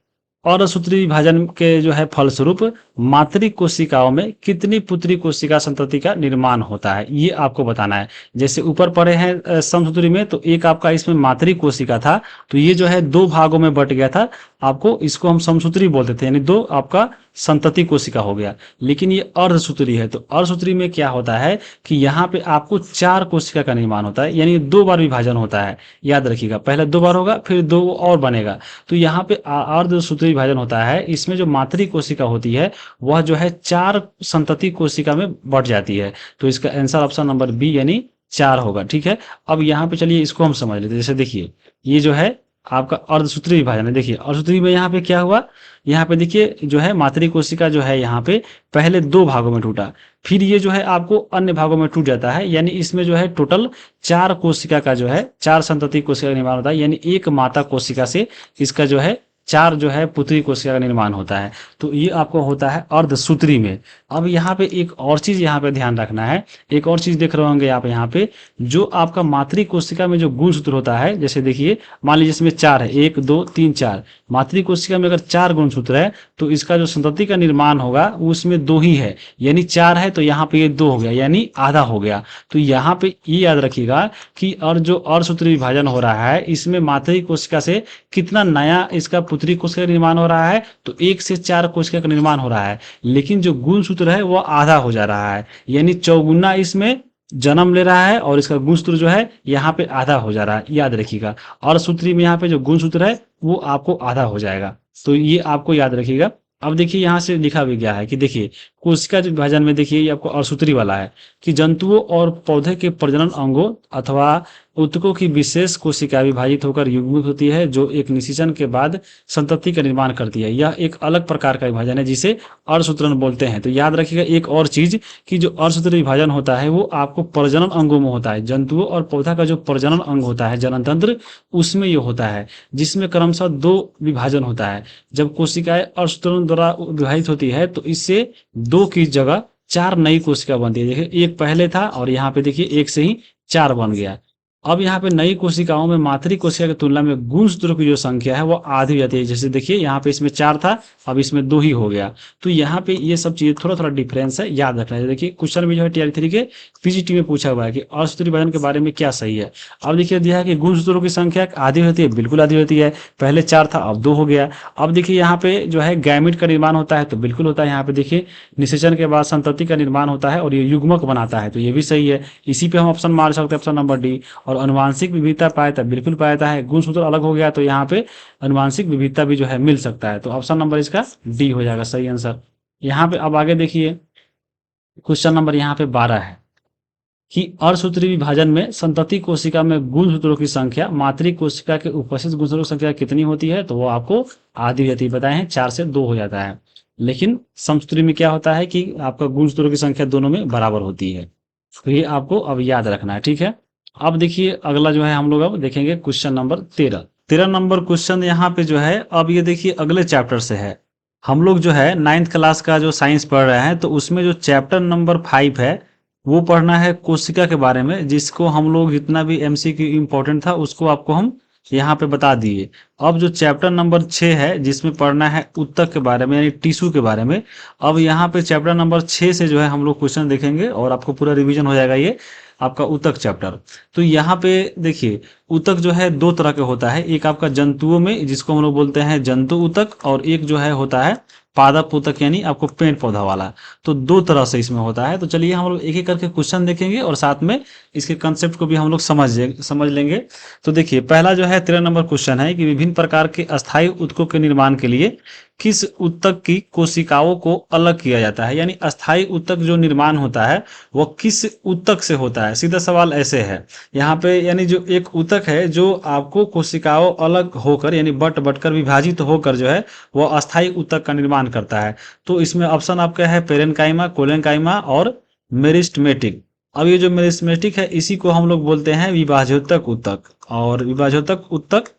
अर्धसूत्री विभाजन के जो है फलस्वरूप मातृ कोशिकाओं में कितनी पुत्री कोशिका संतति का निर्माण होता है, ये आपको बताना है। जैसे ऊपर पढ़े हैं समसूत्री में, तो एक आपका इसमें मातृ कोशिका था, तो ये जो है दो भागों में बट गया था। आपको इसको हम समसूत्री बोलते थे, यानी दो आपका संतति कोशिका हो गया। लेकिन ये अर्धसूत्री है, तो अर्धसूत्री में क्या होता है कि यहाँ पे आपको 4 कोशिका का निर्माण होता है, यानी 2 बार विभाजन होता है। याद रखिएगा, पहले 2 बार होगा फिर 2 और बनेगा। तो यहाँ पे अर्धसूत्री विभाजन होता है, इसमें जो मातृ कोशिका होती है वह जो है 4 संतति कोशिका में बट जाती है। तो इसका आंसर ऑप्शन नंबर बी यानी 4 होगा। ठीक है, अब यहाँ पे चलिए इसको हम समझ लेते हैं। जैसे देखिए ये जो है आपका अर्धसूत्री विभाजन है। देखिए अर्धसूत्री में यहाँ पे क्या हुआ, यहाँ पे देखिए जो है मातृ कोशिका जो है यहाँ पे पहले 2 भागों में टूटा, फिर ये जो है आपको अन्य भागों में टूट जाता है। यानी इसमें जो है टोटल 4 कोशिका का जो है 4 संतति कोशिका का निर्माण होता है। यानी एक माता कोशिका से इसका जो है 4 जो है पुत्री कोशिका का निर्माण होता है। तो ये आपको होता है अर्धसूत्री में। अब यहाँ पे एक और चीज यहाँ पे ध्यान रखना है। एक और चीज देख रहे होंगे आप यहाँ पे, जो आपका मातृ कोशिका में जो गुणसूत्र होता है, जैसे देखिए मान लीजिए इसमें 4 है, 1 2 3 4। मातृ कोशिका में अगर 4 गुणसूत्र है तो इसका जो संतति का निर्माण होगा उसमें 2 ही है, यानी 4 है तो यहाँ पे ये 2 हो गया, यानी आधा हो गया। तो यहाँ पे ये याद रखिएगा कि और जो अर्धसूत्री विभाजन हो रहा है इसमें मातृ कोशिका से कितना नया इसका पुत्री कोशिका का निर्माण हो रहा है, तो 1 से 4 कोशिका का निर्माण हो रहा है। लेकिन जो गुणसूत्र है वो आधा हो जा रहा है, यानी चौगुना इसमें जन्म ले रहा है और इसका गुणसूत्र जो है यहाँ पे आधा हो जा रहा है। याद रखिएगा, और सूत्री में यहाँ पे जो गुणसूत्र है वो आपको आधा हो जाएगा। तो ये आपको याद रखिएगा। अब देखिए यहाँ से लिखा भी गया है कि देखिए कोशिका विभाजन में देखिए ये आपको अर्धसूत्री वाला है कि जंतुओं और पौधे के प्रजनन अंगों अथवा ऊतकों की विशेष कोशिका विभाजित होकर युग्मित होती है, जो एक निषेचन के बाद संतति का निर्माण करती है। यह एक अलग प्रकार का विभाजन है जिसे अर्धसूत्रण बोलते हैं। तो याद रखिएगा एक और चीज कि जो अर्धसूत्री विभाजन होता है वो आपको प्रजनन अंगों में होता है। जंतुओं और पौधा का जो प्रजनन अंग होता है जनन तंत्र, उसमें ये होता है, जिसमें क्रमशः 2 विभाजन होता है। जब कोशिकाएं अर्धसूत्रण द्वारा विभाजित होती है तो इससे 2 की जगह 4 नई कोशिका बनती है। देखिए एक पहले था और यहाँ पे देखिए 1 से ही 4 बन गया। अब यहाँ पे नई कोशिकाओं में मातृ कोशिका की तुलना में गुणसूत्रों की जो संख्या है वो आधी हो जाती है। जैसे देखिए यहाँ पे इसमें 4 था, अब इसमें 2 ही हो गया। तो यहाँ पे ये सब चीजें थोड़ा थोड़ा डिफरेंस है, याद रखना है। देखिए क्वेश्चन भी जो है टीआर 3 के पीजीटी में पूछा हुआ है कि अर्धसूत्री विभाजन के बारे में क्या सही है। अब देखिए दिया है कि गुणसूत्रों की संख्या आधी होती है, बिल्कुल आधी होती है। पहले 4 था अब 2 हो गया। अब देखिए यहाँ पे जो है गैमेट का निर्माण होता है, तो बिल्कुल होता है। यहाँ पे देखिए निषेचन के बाद संतति का निर्माण होता है और ये युग्मक बनाता है, तो ये भी सही है। इसी पे हम ऑप्शन मार सकते हैं, ऑप्शन नंबर डी। और अनुवांशिक विविधता पाया बिल्कुल पाया है, गुणसूत्र अलग हो गया तो यहाँ पे अनुवांशिक विविधता भी जो है मिल सकता है। तो ऑप्शन नंबर इसका डी हो जाएगा सही आंसर। यहाँ पे अब आगे देखिए क्वेश्चन नंबर यहाँ पे 12 है कि अर्धसूत्री विभाजन में संतति कोशिका में गुणसूत्रों की संख्या मातृ कोशिका के उपस्थित गुणसूत्रों की संख्या कितनी होती है, तो वो आपको आधी हो जाती है। बताए हैं 4 से 2 हो जाता है। लेकिन समसूत्री में क्या होता है कि आपका गुणसूत्रों की संख्या दोनों में बराबर होती है। तो ये आपको अब याद रखना है। ठीक है, अब देखिए अगला जो है हम लोग अब देखेंगे क्वेश्चन नंबर 13 नंबर क्वेश्चन यहाँ पे जो है। अब ये देखिए अगले चैप्टर से है। हम लोग जो है 9th क्लास का जो साइंस पढ़ रहे हैं, तो उसमें जो चैप्टर नंबर 5 है वो पढ़ना है कोशिका के बारे में, जिसको हम लोग जितना भी एमसीक्यू इम्पोर्टेंट था उसको आपको हम यहाँ पे बता दिए। अब जो चैप्टर नंबर 6 है जिसमें पढ़ना है ऊतक के बारे में यानी टिश्यू के बारे में, अब यहाँ पे चैप्टर नंबर 6 से जो है हम लोग क्वेश्चन देखेंगे और आपको पूरा रिवीजन हो जाएगा ये आपका ऊतक चैप्टर। तो यहाँ पे देखिए ऊतक जो है 2 तरह के होता है। एक आपका जंतुओं में जिसको हम लोग बोलते हैं जंतु ऊतक, और एक जो है होता है पादप ऊतक यानी आपको पेड़ पौधा वाला। तो दो तरह से इसमें होता है। तो चलिए हम लोग एक एक करके क्वेश्चन देखेंगे और साथ में इसके कंसेप्ट को भी हम लोग समझ लेंगे। तो देखिए पहला जो है 13 नंबर क्वेश्चन है कि विभिन्न प्रकार के अस्थायी ऊतकों के निर्माण के लिए किस ऊतक की कोशिकाओं को अलग किया जाता है। यानी अस्थायी ऊतक जो निर्माण होता है वो किस ऊतक से होता है। सीधा सवाल ऐसे है यहाँ पे, यानी जो एक ऊतक है जो आपको कोशिकाओं अलग होकर यानी बट कर विभाजित होकर जो है वो अस्थायी ऊतक का निर्माण करता है। तो इसमें ऑप्शन आपका है पेरेन्काइमा, कोलेनकाइमा और मेरिस्टमेटिक। अब ये जो मेरिस्टमेटिक है इसी को हम लोग बोलते हैं विभाजोतक ऊतक, और विभाजोतक ऊतक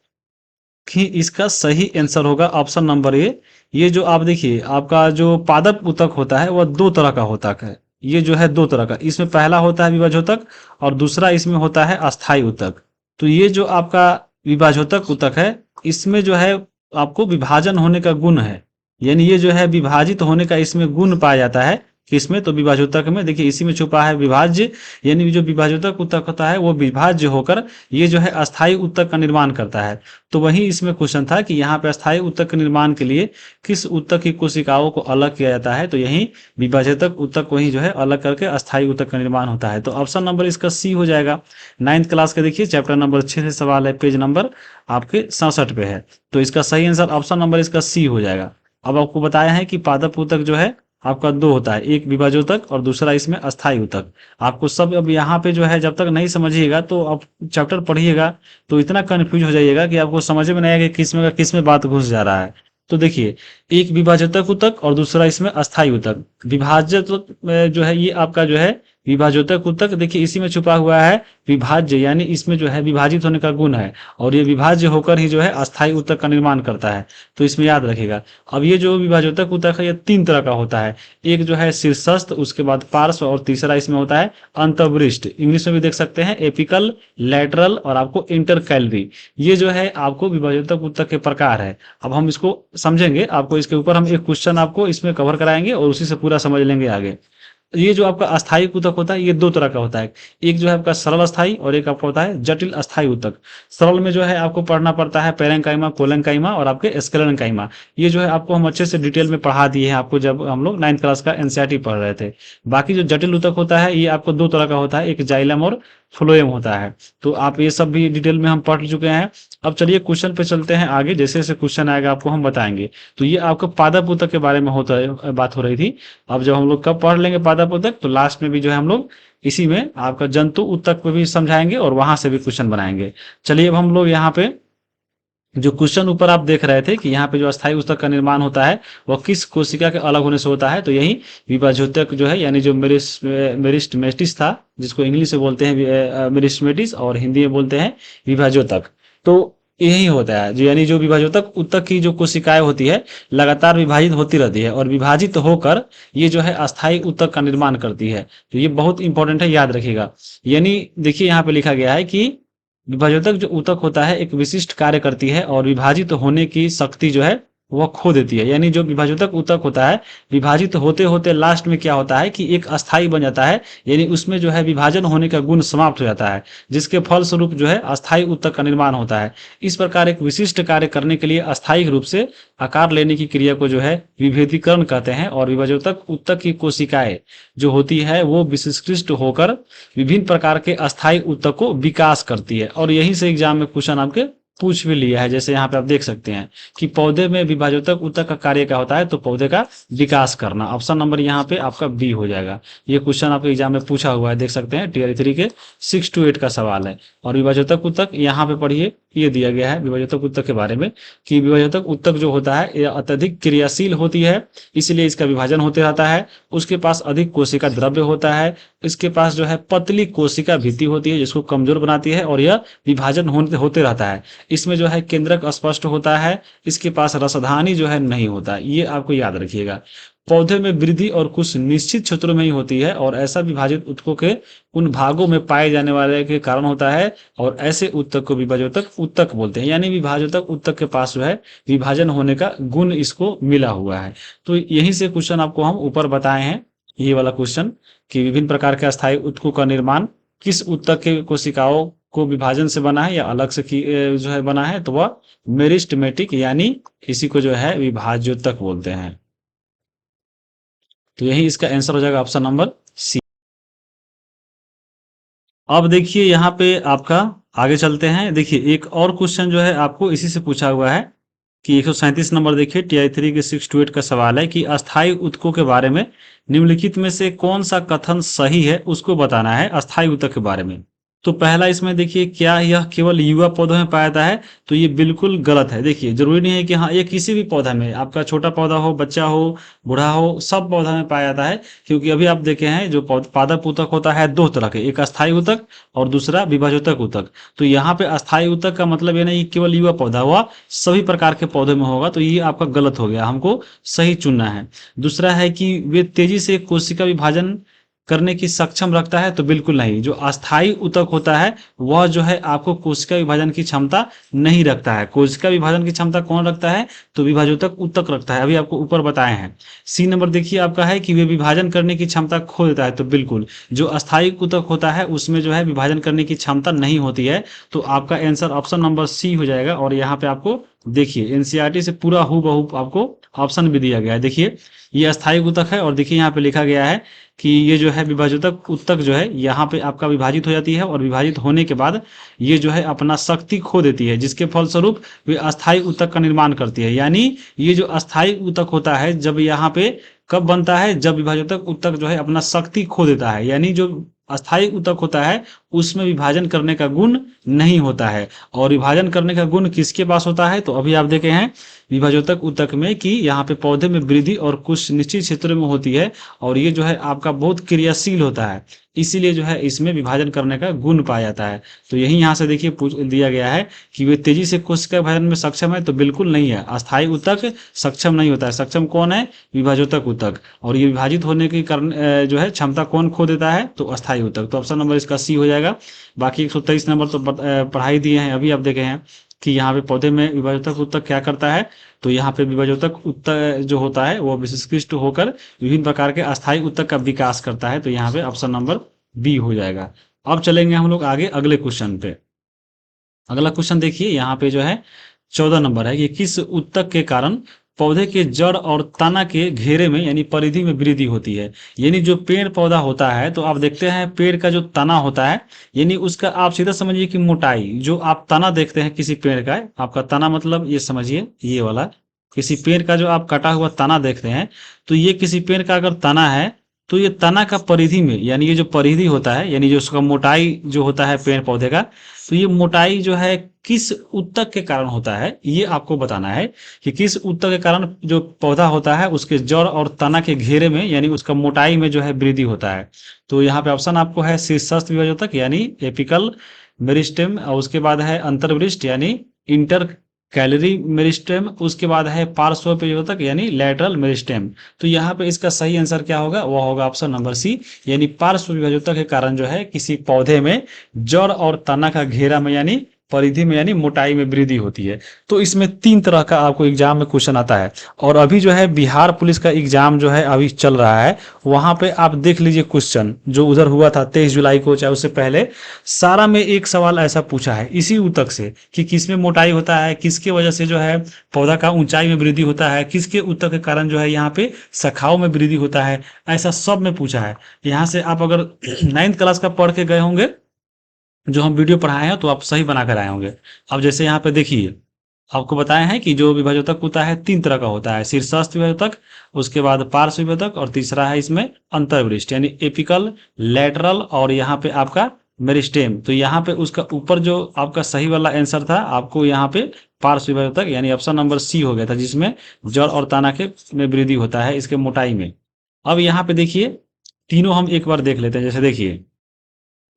ही इसका सही आंसर होगा ऑप्शन नंबर ए। ये जो आप देखिए आपका जो पादप ऊतक होता है वह दो तरह का ऊतक है। ये जो है दो तरह का, इसमें पहला होता है विभाजोतक और दूसरा इसमें होता है अस्थायी ऊतक। तो ये जो आपका विभाजोतक ऊतक है इसमें जो है आपको विभाजन होने का गुण है, यानी ये जो है विभाजित होने का इसमें गुण पाया जाता है। किसमें? तो विभाजोतक में। देखिए इसी में छुपा है विभाज्य, यानी जो विभाजोतक ऊतक होता है वो विभाज्य होकर ये जो है अस्थायी ऊतक का निर्माण करता है। तो वही इसमें क्वेश्चन था कि यहाँ पे अस्थायी ऊतक के निर्माण के लिए किस ऊतक की कोशिकाओं को अलग किया जाता है। तो यही विभाजक ऊतक को ही जो है अलग करके अस्थायी ऊतक का निर्माण होता है। तो ऑप्शन नंबर इसका सी हो जाएगा। 9th क्लास का देखिए चैप्टर नंबर 6 से सवाल है, पेज नंबर आपके 67 पे है। तो इसका सही आंसर ऑप्शन नंबर इसका सी हो जाएगा। अब आपको बताया है कि पादप ऊतक जो है आपका दो होता है, एक विभाजोतक और दूसरा इसमें अस्थायी ऊतक। आपको सब अब यहाँ पे जो है जब तक नहीं समझिएगा तो आप चैप्टर पढ़िएगा तो इतना कंफ्यूज हो जाइएगा कि आपको समझ में नहीं आएगा कि किस में बात घुस जा रहा है। तो देखिए एक विभाजोतक ऊतक और दूसरा इसमें अस्थायी ऊतक। विभाजक जो है ये आपका जो है विभाजोतक ऊतक, देखिए इसी में छुपा हुआ है विभाज्य, यानी इसमें जो है विभाजित होने का गुण है और ये विभाज्य होकर ही जो है अस्थायी ऊतक का निर्माण करता है। तो इसमें याद रखिएगा। अब ये जो विभाजोतक ऊतक है ये तीन तरह का होता है, एक जो है शीर्षस्थ, उसके बाद पार्श्व और तीसरा इसमें होता है अंतःवृष्ट। इंग्लिश में भी देख सकते हैं एपिकल, लैटरल और आपको इंटरकैलरी। ये जो है आपको विभाजोतक ऊतक के प्रकार है। अब हम इसको समझेंगे, आपको इसके ऊपर हम एक क्वेश्चन आपको इसमें कवर कराएंगे और उसी से पूरा समझ लेंगे आगे। ये जो आपका अस्थायी ऊतक होता है ये दो तरह का होता है, एक जो है आपका सरल अस्थायी और एक आपका होता है जटिल अस्थायी ऊतक। सरल में जो है आपको पढ़ना पड़ता है पेरेन्काइमा, कोलेनकाइमा और आपके स्क्लेरेन्काइमा। ये जो है आपको हम अच्छे से डिटेल में पढ़ा दिए हैं आपको जब हम लोग 9th क्लास का एनसीईआरटी पढ़ रहे थे। बाकी जो जटिल ऊतक होता है ये आपको दो तरह का होता है, एक जाइलम और फ्लोएम होता है। तो आप ये सब भी डिटेल में हम पढ़ चुके हैं। अब चलिए क्वेश्चन पे चलते हैं आगे, जैसे जैसे क्वेश्चन आएगा आपको हम बताएंगे। तो ये आपका पादप ऊतक के बारे में बात हो रही थी। अब जब हम लोग कब पढ़ लेंगे पादप ऊतक तो लास्ट में भी जो है हम लोग इसी में आपका जंतु ऊतक पे भी समझाएंगे और वहां से भी क्वेश्चन बनाएंगे। चलिए अब हम लोग यहाँ पे जो क्वेश्चन ऊपर आप देख रहे थे कि यहाँ पे जो अस्थायी ऊतक का निर्माण होता है वह किस कोशिका के अलग होने से होता है। तो यही विभाजोतक जो है यानी जो मेरिस्टमेटिस था, जिसको इंग्लिश में बोलते हैं मेरिस्टमेटिस और हिंदी में बोलते हैं विभाजोतक। तो यही होता है जो यानी जो विभाजोतक ऊतक की जो कोशिकाएं होती है लगातार विभाजित होती रहती है और विभाजित होकर ये जो है अस्थायी ऊतक का निर्माण करती है। तो ये बहुत इंपॉर्टेंट है, याद रखिएगा। यानी देखिए यहाँ पे लिखा गया है कि विभाजोतक जो ऊतक होता है एक विशिष्ट कार्य करती है और विभाजित होने की शक्ति जो है वह खो देती है। यानी जो विभाजोतक ऊतक होता है विभाजित होते होते लास्ट में क्या होता है कि एक अस्थायी बन जाता है, यानी उसमें जो है विभाजन होने का गुण समाप्त हो जाता है, जिसके फलस्वरूप जो है अस्थायी ऊतक का निर्माण होता है। इस प्रकार एक विशिष्ट कार्य करने के लिए अस्थायी रूप से आकार लेने की क्रिया को जो है विभेदीकरण कहते हैं। और विभाजोतक ऊतक की कोशिकाएं जो होती है वो विशिष्ट होकर विभिन्न प्रकार के अस्थायी ऊतक को विकास करती है। और यहीं से एग्जाम में क्वेश्चन आपके पूछ भी लिया है, जैसे यहाँ पे आप देख सकते हैं कि पौधे में विभाजोतक ऊतक का कार्य क्या होता है, तो पौधे का विकास करना। ऑप्शन नंबर यहाँ पे आपका बी हो जाएगा। ये क्वेश्चन आपके एग्जाम में पूछा हुआ है, देख सकते हैं टीयर 3 के 6 to 8 का सवाल है। और विभाजोतक ऊतक यहाँ पे पढ़िए, ये दिया गया है विभाजोतक ऊतक के बारे में कि विभाजोतक ऊतक जो होता है यह अत्यधिक क्रियाशील होती है, इसलिए इसका विभाजन होते रहता है। उसके पास अधिक कोशिका द्रव्य होता है, इसके पास जो है पतली कोशिका भित्ति होती है जिसको कमजोर बनाती है और यह विभाजन होते रहता है। इसमें जो है केंद्रक स्पष्ट होता है, इसके पास रसधानी जो है नहीं होता। ये आपको याद रखिएगा। पौधे में वृद्धि और कुछ निश्चित क्षेत्रों में ही होती है और ऐसा विभाजित ऊतकों के उन भागों में पाए जाने वाले के कारण होता है और ऐसे ऊतक को विभाजोतक ऊतक बोलते हैं। यानी विभाजोतक ऊतक के पास जो है विभाजन होने का गुण इसको मिला हुआ है। तो यहीं से क्वेश्चन आपको हम ऊपर बताए हैं, ये वाला क्वेश्चन कि विभिन्न प्रकार के अस्थायी ऊतकों का निर्माण किस ऊतक के कोशिकाओं को विभाजन से बना है या अलग से जो है बना है, तो वह मेरिस्टमेटिक यानी इसी को जो है विभाज्योतक बोलते हैं। तो यही इसका आंसर हो जाएगा ऑप्शन नंबर सी। अब देखिए यहाँ पे आपका आगे चलते हैं। देखिए एक और क्वेश्चन जो है आपको इसी से पूछा हुआ है कि 137 नंबर देखिए TI 3 के 6 to 8 का सवाल है कि अस्थाई ऊतकों के बारे में निम्नलिखित में से कौन सा कथन सही है, उसको बताना है अस्थाई ऊतक के बारे में। तो पहला इसमें देखिए, क्या यह केवल युवा पौधों में पाया जाता है? तो ये बिल्कुल गलत है। देखिए जरूरी नहीं है कि हाँ ये किसी भी पौधा में, आपका छोटा पौधा हो, बच्चा हो, बूढ़ा हो, सब पौधा में पाया जाता है। क्योंकि अभी आप देखे हैं जो पादप ऊतक होता है दो तरह के, एक अस्थाई ऊतक और दूसरा विभाजोतक ऊतक। तो यहाँ पे अस्थाई ऊतक का मतलब ये नहीं केवल युवा पौधा हुआ, सभी प्रकार के पौधे में होगा। तो ये आपका गलत हो गया, हमको सही चुनना है। दूसरा है कि वे तेजी से कोशिका विभाजन करने की सक्षम रखता है? तो बिल्कुल नहीं। जो अस्थाई ऊतक होता है वह जो है आपको कोशिका विभाजन की क्षमता नहीं रखता है। कोशिका विभाजन की क्षमता कौन रखता है? तो विभाजोतक ऊतक रखता है, अभी आपको ऊपर बताए हैं। सी नंबर देखिए आपका है कि वे विभाजन करने की क्षमता खो देता है। तो बिल्कुल, जो अस्थाई ऊतक होता है उसमें जो है विभाजन करने की क्षमता नहीं होती है। तो आपका आंसर ऑप्शन नंबर सी हो जाएगा। और यहाँ पे आपको देखिए एनसीईआरटी से पूरा हूबहू आपको ऑप्शन भी दिया गया है। देखिए ये अस्थाई ऊतक है और देखिए यहाँ पे लिखा गया है कि ये जो है विभाजोतक ऊतक जो है यहाँ पे आपका विभाजित हो जाती है, और विभाजित होने के बाद ये जो है अपना शक्ति खो देती है, जिसके फलस्वरूप वे अस्थाई ऊतक का निर्माण करती है। यानी ये जो अस्थाई ऊतक होता है जब यहाँ पे कब बनता है? जब विभाजोतक ऊतक जो है अपना शक्ति खो देता है। यानी जो अस्थाई ऊतक होता है उसमें विभाजन करने का गुण नहीं होता है। और विभाजन करने का गुण किसके पास होता है? तो अभी आप देखे हैं विभाजोतक ऊतक में कि यहाँ पे पौधे में वृद्धि और कुछ निश्चित क्षेत्रों में होती है, और ये जो है आपका बहुत क्रियाशील होता है, इसीलिए जो है इसमें विभाजन करने का गुण पाया जाता है। तो यही यहाँ से देखिए पूछ दिया गया है कि वे तेजी से कोशिका विभाजन में सक्षम है? तो बिल्कुल नहीं है। अस्थाई ऊतक सक्षम नहीं होता है। सक्षम कौन है? विभाजोतक ऊतक। और ये विभाजित होने के कारण जो है क्षमता कौन खो देता है? तो अस्थाई ऊतक। तो ऑप्शन नंबर इसका सी हो जाएगा। बाकी 123 नंबर तो पढ़ाई दिए हैं, अभी आप देखे हैं कि यहाँ पे पौधे में विभाजोतक ऊतक क्या करता है। तो यहाँ पे विभाजोतक ऊतक जो होता है वो विशिष्ट होकर विभिन्न प्रकार के अस्थाई ऊतक का विकास करता है। तो यहाँ पे ऑप्शन नंबर बी हो जाएगा। अब चलेंगे हम लोग आगे अगले क्वेश्चन पे। अगला क्वेश्चन देखिए यहाँ पे जो है 14 नंबर है कि किस ऊतक के कारण पौधे के जड़ और तना के घेरे में यानी परिधि में वृद्धि होती है? यानी जो पेड़ पौधा होता है, तो आप देखते हैं पेड़ का जो तना होता है, यानी उसका आप सीधा समझिए कि मोटाई, जो आप तना देखते हैं किसी पेड़ का, आपका तना मतलब ये समझिए ये वाला, किसी पेड़ का जो आप कटा हुआ तना देखते हैं, तो ये किसी पेड़ का अगर तना है तो ये तना का परिधि में, यानी ये जो परिधि होता है, यानी जो उसका मोटाई जो होता है पेड़ पौधे का, तो ये मोटाई जो है किस ऊतक के कारण होता है, ये आपको बताना है कि किस ऊतक के कारण जो पौधा होता है उसके जड़ और तना के घेरे में यानी उसका मोटाई में जो है वृद्धि होता है। तो यहाँ पे ऑप्शन आपको है शीर्षस्थ विभाजोतक यानी एपिकल मेरिस्टेम, और उसके बाद है अंतर्वृष्ट यानी इंटर कैलरी मेरिस्टेम, उसके बाद है पार्श्व विभाजोतक यानी लैटरल मेरिस्टेम। तो यहाँ पे इसका सही आंसर क्या होगा? वह होगा ऑप्शन नंबर सी, यानी पार्श्व विभाजोतक के कारण जो है किसी पौधे में जड़ और तना का घेरा में यानी परिधि में यानी मोटाई में वृद्धि होती है। तो इसमें 3 तरह का आपको एग्जाम में क्वेश्चन आता है। और अभी जो है बिहार पुलिस का एग्जाम जो है अभी चल रहा है, वहां पे आप देख लीजिए क्वेश्चन जो उधर हुआ था 23 जुलाई को, चाहे उससे पहले, सारा में एक सवाल ऐसा पूछा है इसी ऊतक से कि किसमें मोटाई होता है, किसके वजह से जो है पौधा का ऊंचाई में वृद्धि होता है, किसके ऊतक के कारण जो है यहाँ पे शाखाओं में वृद्धि होता है, ऐसा सब में पूछा है। यहाँ से आप अगर 9th क्लास का पढ़ के गए होंगे, जो हम वीडियो पढ़ाए हैं, तो आप सही बना कर आए होंगे। अब जैसे यहाँ पे देखिए आपको बताए हैं कि जो विभाजोतक होता है 3 तरह का होता है, शीर्षस्थ विभाजोतक, उसके बाद पार्श्व विभाजोतक, और तीसरा है इसमें अंतर्वृष्ट यानी एपिकल, लैटरल, और यहाँ पे आपका मेरिस्टेम। तो यहाँ पे उसका ऊपर जो आपका सही वाला आंसर था, आपको यहाँ पे पार्श्व विभाजोतक यानी ऑप्शन नंबर सी हो गया था, जिसमें जड़ और तना के में वृद्धि होता है इसके मोटाई में। अब यहाँ पे देखिए तीनों हम एक बार देख लेते हैं। जैसे देखिए,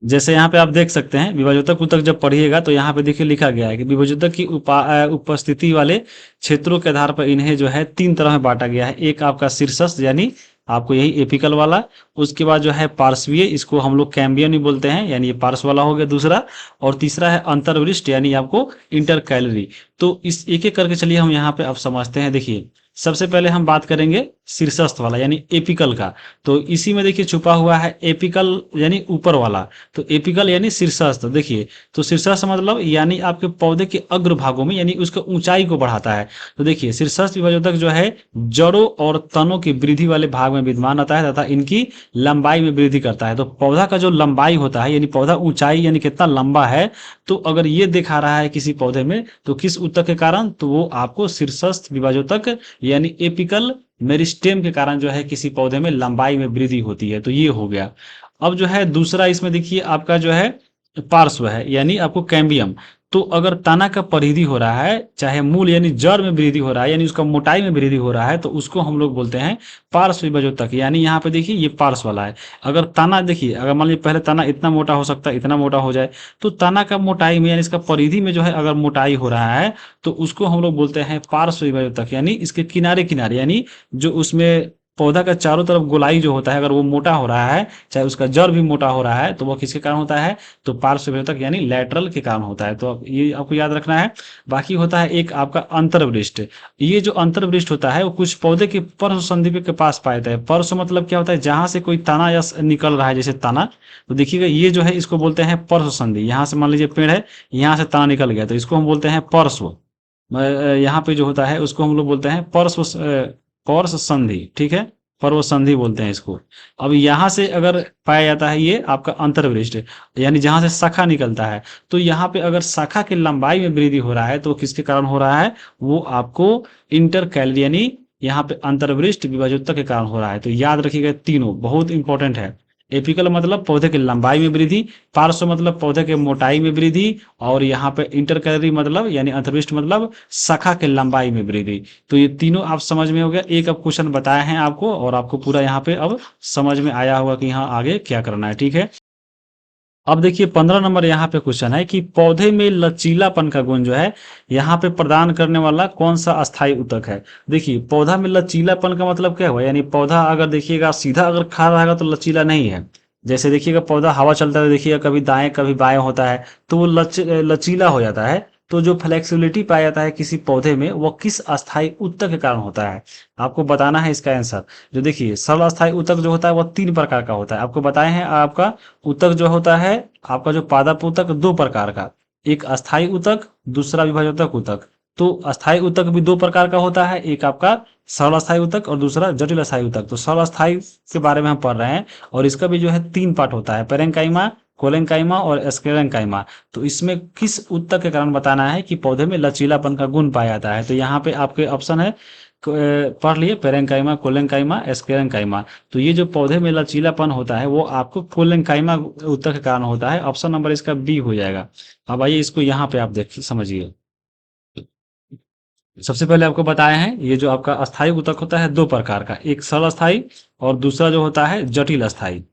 जैसे यहाँ पे आप देख सकते हैं विभाजोतक ऊतक जब पढ़िएगा तो यहाँ पे देखिए लिखा गया है कि विभाजोतक की उपस्थिति वाले क्षेत्रों के आधार पर इन्हें जो है 3 तरह में बांटा गया है। एक आपका शीर्षस्थ यानी आपको यही एपिकल वाला, उसके बाद जो है पार्श्वीय, इसको हम लोग कैम्बियम ही बोलते हैं, यानी ये पार्श्व वाला हो गया दूसरा, और तीसरा है अंतर्वृष्ट यानी आपको इंटर कैलरी। तो इस एक एक करके चलिए हम यहाँ पे अब समझते हैं। देखिए सबसे पहले हम बात करेंगे शीर्षस्थ वाला यानी एपिकल का। तो इसी में देखिए छुपा हुआ है एपिकल यानी ऊपर वाला। तो एपिकल यानी शीर्षस्थ। देखिए तो शीर्षस्थ मतलब यानी आपके पौधे के अग्र भागों में यानी उसके ऊंचाई को बढ़ाता है। तो देखिए शीर्षस्थ विभाजक जो है जड़ों और तनों की वृद्धि वाले भाग में विद्यमान रहता है तथा इनकी लंबाई में वृद्धि करता है। तो पौधा का जो लंबाई होता है यानी पौधा ऊंचाई यानी कितना लंबा है, तो अगर ये दिखा रहा है किसी पौधे में तो किस ऊतक के कारण, तो वो आपको शीर्षस्थ विभाजक यानी एपिकल मेरिस्टेम के कारण जो है किसी पौधे में लंबाई में वृद्धि होती है। तो ये हो गया। अब जो है दूसरा इसमें देखिए आपका जो है पार्श्व है यानी आपको कैम्बियम। तो अगर तना का परिधि हो रहा है चाहे मूल यानी जड़ में वृद्धि हो रहा है यानी उसका मोटाई में वृद्धि हो रहा है तो उसको हम लोग बोलते हैं पार्श्व विभाजक। यानी यहाँ पे देखिए ये पार्श्व वाला है। अगर तना देखिए अगर मान लीजिए पहले तना इतना मोटा हो सकता है, इतना मोटा हो जाए, तो तना का मोटाई में यानी इसका परिधि में जो है अगर मोटाई हो रहा है तो उसको हम लोग बोलते हैं पार्श्व विभाजक। यानी इसके किनारे किनारे यानी जो उसमें पौधा का चारों तरफ गोलाई जो होता है अगर वो मोटा हो रहा है, चाहे उसका जड़ भी मोटा हो रहा है, तो वो किसके कारण होता है, तो पार्श्व विभाजक यानी लैटरल के कारण होता है। तो ये आपको याद रखना है। बाकी होता है एक आपका अंतर्वृष्ट। ये जो अंतर्वृष्ट होता है वो कुछ पौधे के पर्श्व संधि के पास पाया जाता है। पर्श्व मतलब क्या होता है, जहां से कोई तना या निकल रहा है जैसे तना, तो देखिएगा ये जो है इसको बोलते हैं पर्श्व संधि। यहाँ से मान लीजिए पेड़ है, यहाँ से तना निकल गया तो इसको हम बोलते हैं पर्श्व। यहाँ पे जो होता है उसको हम लोग बोलते हैं पर्श्व पर्श्व संधि। ठीक है, पर्व संधि बोलते हैं इसको। अब यहाँ से अगर पाया जाता है ये आपका अंतर्वृष्ट यानी जहां से शाखा निकलता है, तो यहाँ पे अगर शाखा की लंबाई में वृद्धि हो रहा है तो किसके कारण हो रहा है, वो आपको इंटरकैलरी यानी यहाँ पे अंतर्वृष्ट विभाजकता के कारण हो रहा है। तो याद रखिएगा तीनों बहुत इंपॉर्टेंट है। एपिकल मतलब पौधे की लंबाई में वृद्धि, पार्श्व मतलब पौधे के मोटाई में वृद्धि, और यहाँ पे इंटरकैलरी मतलब यानी अंतर्वृष्ट मतलब शाखा के लंबाई में वृद्धि। तो ये तीनों आप समझ में हो गया। एक अब क्वेश्चन बताए हैं आपको और आपको पूरा यहाँ पे अब समझ में आया होगा कि यहाँ आगे क्या करना है। ठीक है, अब देखिए 15 नंबर यहाँ पे क्वेश्चन है कि पौधे में लचीलापन का गुण जो है यहाँ पे प्रदान करने वाला कौन सा अस्थायी ऊतक है। देखिए पौधा में लचीलापन का मतलब क्या हुआ, यानी पौधा अगर देखिएगा सीधा अगर खा रहेगा तो लचीला नहीं है। जैसे देखिएगा पौधा हवा चलता है देखिएगा कभी दाएं कभी बाएं होता है तो वो लचीला हो जाता है। तो जो फ्लेक्सिबिलिटी पाया जाता है किसी पौधे में वो किस अस्थायी ऊतक के कारण होता है, आपको बताना है इसका आंसर। जो देखिए सरल अस्थायी ऊतक जो होता है वो 3 प्रकार का होता है, आपको बताए हैं। आपका ऊतक जो होता है आपका जो पादप ऊतक 2 प्रकार का, एक अस्थायी ऊतक दूसरा विभाजक ऊतक। तो अस्थायी ऊतक भी 2 प्रकार का होता है, एक आपका सरल अस्थायी ऊतक और दूसरा जटिल अस्थायी ऊतक। तो सरल अस्थायी के बारे में हम पढ़ रहे हैं और इसका भी जो है 3 पार्ट होता है, पेरेन्काइमा, कोलेन्काइमा और स्क्लेरेन्काइमा। तो इसमें किस ऊतक के कारण बताना है कि पौधे में लचीलापन का गुण पाया जाता है। तो यहाँ पे आपके ऑप्शन है पढ़ लिए पेरेन्काइमा, कोलेन्काइमा, स्क्लेरेन्काइमा। तो ये जो पौधे में लचीलापन होता है वो आपको कोलेन्काइमा ऊतक के कारण होता है। ऑप्शन नंबर इसका बी हो जाएगा। अब आइए इसको यहाँ पे आप देखिए समझिए। सबसे पहले आपको बताए हैं ये जो आपका अस्थायी ऊतक होता है 2 प्रकार का, एक सरल अस्थायी और दूसरा जो होता है जटिल अस्थायी।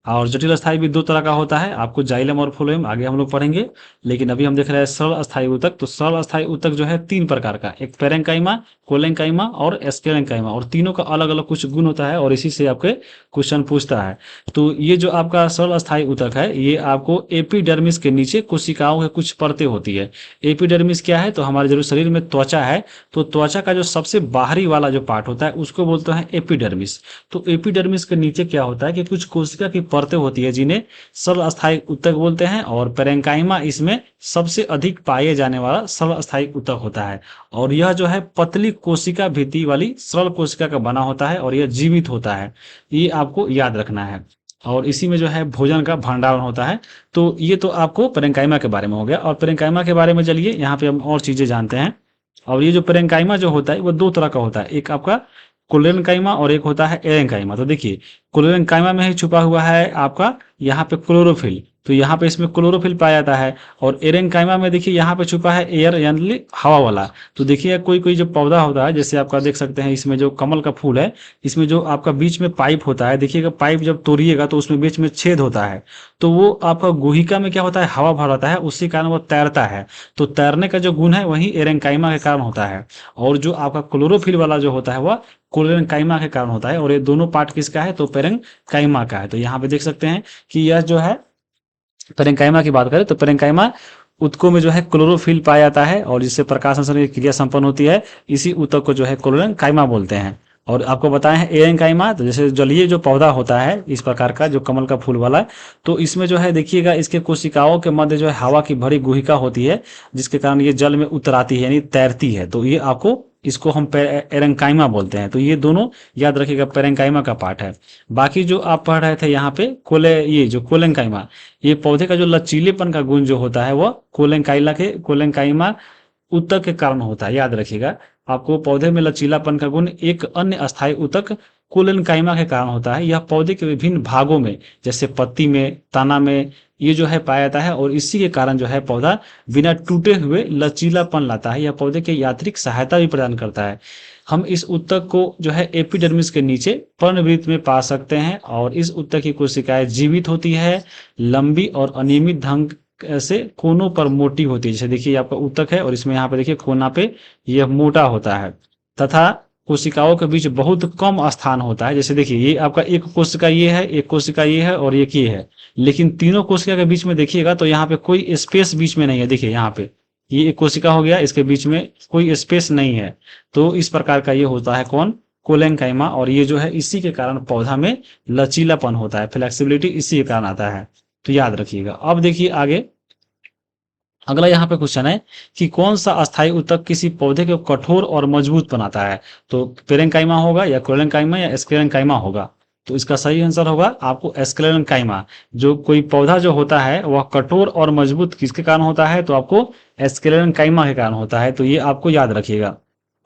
और जटिल अस्थायी भी 2 तरह का होता है, आपको जाइलम और फ्लोएम आगे हम लोग पढ़ेंगे। लेकिन अभी हम देख रहे हैं सरल अस्थायी ऊतक। तो सरल अस्थायी ऊतक जो है 3 प्रकार का, एक पेरेन्काइमा, कोलेन्काइमा और स्क्लेरेन्काइमा, और तीनों का अलग अलग कुछ गुण होता है और इसी से आपके क्वेश्चन पूछता है। तो ये जो आपका सरल अस्थायी ऊतक है ये आपको एपिडर्मिस के नीचे कोशिकाओं के कुछ परतें होती है। एपिडर्मिस क्या है, तो हमारे जो शरीर में त्वचा है, तो त्वचा का जो सबसे बाहरी वाला जो पार्ट होता है उसको बोलते हैं एपिडर्मिस। तो एपिडर्मिस के नीचे क्या होता है कि कुछ कोशिका की परतें होती है जिन्हें सरल अस्थायी ऊतक बोलते हैं, और पेरेन्काइमा इसमें सबसे अधिक पाए जाने वाला सरल अस्थायी ऊतक होता है। और यह जो है पतली कोशिका भित्ति वाली सरल कोशिका का बना होता है और यह जीवित होता है, ये आपको याद रखना है। और इसी में जो है भोजन का भंडारण होता है। तो ये तो आपको पेरेन्काइमा के बारे में हो गया। और पेरेन्काइमा के बारे में चलिए यहाँ पे हम और चीजें जानते हैं। और ये जो पेरेन्काइमा जो होता है वो 2 तरह का होता है, एक आपका कोलेन्काइमा और एक होता है एरेन्काइमा। तो देखिए कोलेन्काइमा में ही छुपा हुआ है आपका यहाँ पे क्लोरोफिल, तो यहाँ पे इसमें क्लोरोफिल पाया जाता है। और एरेन्काइमा में देखिए यहाँ पे छुपा है एयर यानी हवा वाला। तो देखिए कोई कोई जो पौधा होता है जैसे आपका देख सकते हैं इसमें जो कमल का फूल है, इसमें जो आपका बीच में पाइप होता है, देखिएगा पाइप जब तोड़िएगा तो उसमें बीच में छेद होता है, तो वो आपका गुहिका में क्या होता है, हवा भर होता है, उसी कारण वो तैरता है। तो तैरने का जो गुण है वही एरेन्काइमा के कारण होता है। और जो आपका क्लोरोफिल वाला जो होता है वह कोलेन्काइमा के कारण होता है। और ये दोनों पार्ट किसका है, तो पेरेन्काइमा का है। तो यहाँ पे देख सकते हैं कि यह जो है पेरेन्काइमा की बात करें तो पेरेन्काइमा ऊतकों में जो है क्लोरोफिल पाया जाता है और जिससे प्रकाश संश्लेषण की क्रिया संपन्न होती है। इसी ऊतक को जो है कोलेनकाइमा बोलते हैं। और आपको बताए हैं एरेंकाइमा, तो जैसे जलीय जो पौधा होता है इस प्रकार का जो कमल का फूल वाला, तो इसमें जो है देखिएगा इसके कोशिकाओं के मध्य जो है हवा की भरी गुहिका होती है, जिसके कारण ये जल में उतराती है यानी तैरती है। तो ये आपको इसको हम एरेंकाइमा बोलते हैं। तो ये दोनों याद रखिएगा, पेरेंकाइमा का पार्ट है। बाकी जो आप पढ़ रहे थे यहाँ पे ये जो कोलेंकाइमा, ये पौधे का जो लचीलेपन का गुण जो होता है वह कोलेंकाइमा ऊतक के कारण होता है। याद रखिएगा, आपको पौधे में लचीलापन का गुण एक अन्य अस्थायी ऊतक कोलेनकाइमा के कारण होता है। यह पौधे के विभिन्न भागों में जैसे पत्ती में, तना में ये जो है पाया जाता है और इसी के कारण जो है पौधा बिना टूटे हुए लचीलापन लाता है। यह पौधे के यांत्रिक सहायता भी प्रदान करता है। हम इस ऊतक को जो है एपिडर्मिस के नीचे पर्णवृत्त में पा सकते हैं और इस ऊतक की कोशिकाएं जीवित होती है, लंबी और अनियमित ढंग से कोनों पर मोटी होती है। जैसे देखिए आपका ऊतक है और इसमें यहाँ पे देखिए कोना पे यह मोटा होता है तथा कोशिकाओं के बीच बहुत कम स्थान होता है। जैसे देखिए ये आपका एक कोशिका ये है, एक कोशिका ये है और एक ये है, लेकिन तीनों कोशिका के बीच में देखिएगा तो यहाँ पे कोई स्पेस बीच में नहीं है। देखिए यहाँ पे ये एक कोशिका हो गया, इसके बीच में कोई स्पेस नहीं है। तो इस प्रकार का ये होता है कौन, कोलेनकाइमा। और ये जो है इसी के कारण पौधा में लचीलापन होता है, फ्लेक्सिबिलिटी इसी के कारण आता है। तो याद रखिएगा। अब देखिए आगे अगला यहाँ पे क्वेश्चन है कि कौन सा अस्थायी ऊतक किसी पौधे को कठोर और मजबूत बनाता है। तो पेरेंकाइमा होगा या कोलेनकाइमा या स्क्लेरेंकाइमा होगा। तो इसका सही आंसर होगा आपको स्क्लेरेंकाइमा। जो कोई पौधा जो होता है वह कठोर और मजबूत किसके कारण होता है, तो आपको स्क्लेरेंकाइमा के कारण होता है। तो ये आपको याद रखिएगा।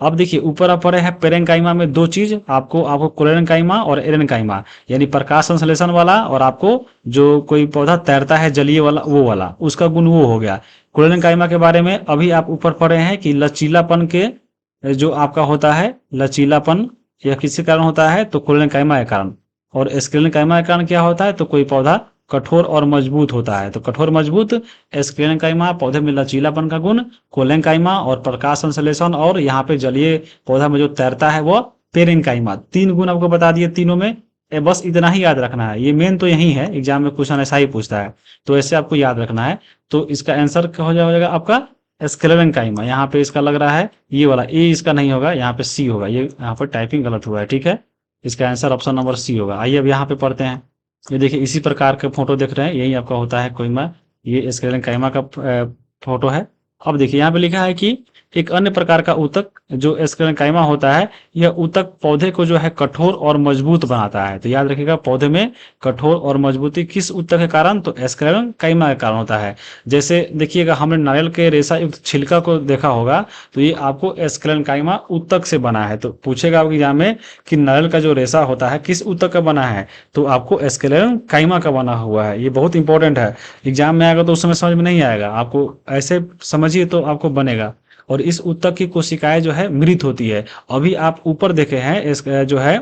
अब देखिए ऊपर आप पढ़े हैं पेरेंकाइमा में दो चीज, आपको कोलेनकाइमा और एरेनकाइमा, यानी प्रकाश संश्लेषण वाला और आपको जो कोई पौधा तैरता है जलीय वाला वो वाला, उसका गुण वो हो गया। कोलेनकाइमा के बारे में अभी आप ऊपर पढ़े हैं कि लचीलापन के जो आपका होता है लचीलापन, यह किसके कारण होता है, तो कोलेनकाइमा के कारण। और स्क्लेरेंकाइमा के कारण क्या होता है, तो कोई पौधा कठोर और मजबूत होता है। तो कठोर मजबूत स्क्लेरेंकाइमा, पौधे में लचीलापन का गुण कोलेनकाइमा, और प्रकाश संश्लेषण और यहाँ पे जलीय पौधा में जो तैरता है वो पेरेंकाइमा। तीन गुण आपको बता दिए तीनों में। बस इतना ही याद रखना है, ये मेन तो यही है, एग्जाम में क्वेश्चन ऐसा ही पूछता है, तो ऐसे आपको याद रखना है। तो इसका आंसर क्या हो जाएगा आपका स्क्लेरेंकाइमा। यहाँ पे इसका लग रहा है ये वाला ए, इसका नहीं होगा, यहाँ पे सी होगा। ये यहाँ पर टाइपिंग गलत हुआ है, ठीक है। इसका आंसर ऑप्शन नंबर सी होगा। आइए अब यहाँ पे पढ़ते हैं। ये देखिए इसी प्रकार के फोटो देख रहे हैं, यही आपका होता है कोइमा, ये स्क्लेरेंकाइमा का फोटो है। अब देखिए यहाँ पे लिखा है कि एक अन्य प्रकार का ऊतक जो स्क्लेरेंकाइमा होता है, यह ऊतक पौधे को जो है कठोर और मजबूत बनाता है। तो याद रखिएगा पौधे में कठोर और मजबूती किस ऊतक के कारण, तो स्क्लेरेंकाइमा के कारण होता है। जैसे देखिएगा हमने नारियल के रेशा युक्त छिलका को देखा होगा, तो ये आपको स्क्लेरेंकाइमा ऊतक से बना है। तो पूछेगा आपके एग्जाम में कि नारियल का जो रेशा होता है किस ऊतक का बना है, तो आपको स्क्लेरेंकाइमा का बना हुआ है। ये बहुत इंपॉर्टेंट है, एग्जाम में आएगा तो उस समय समझ में नहीं आएगा, आपको ऐसे समझिए तो आपको बनेगा। और इस ऊतक की कोशिकाएं जो है मृत होती है। अभी आप ऊपर देखे हैं इस जो है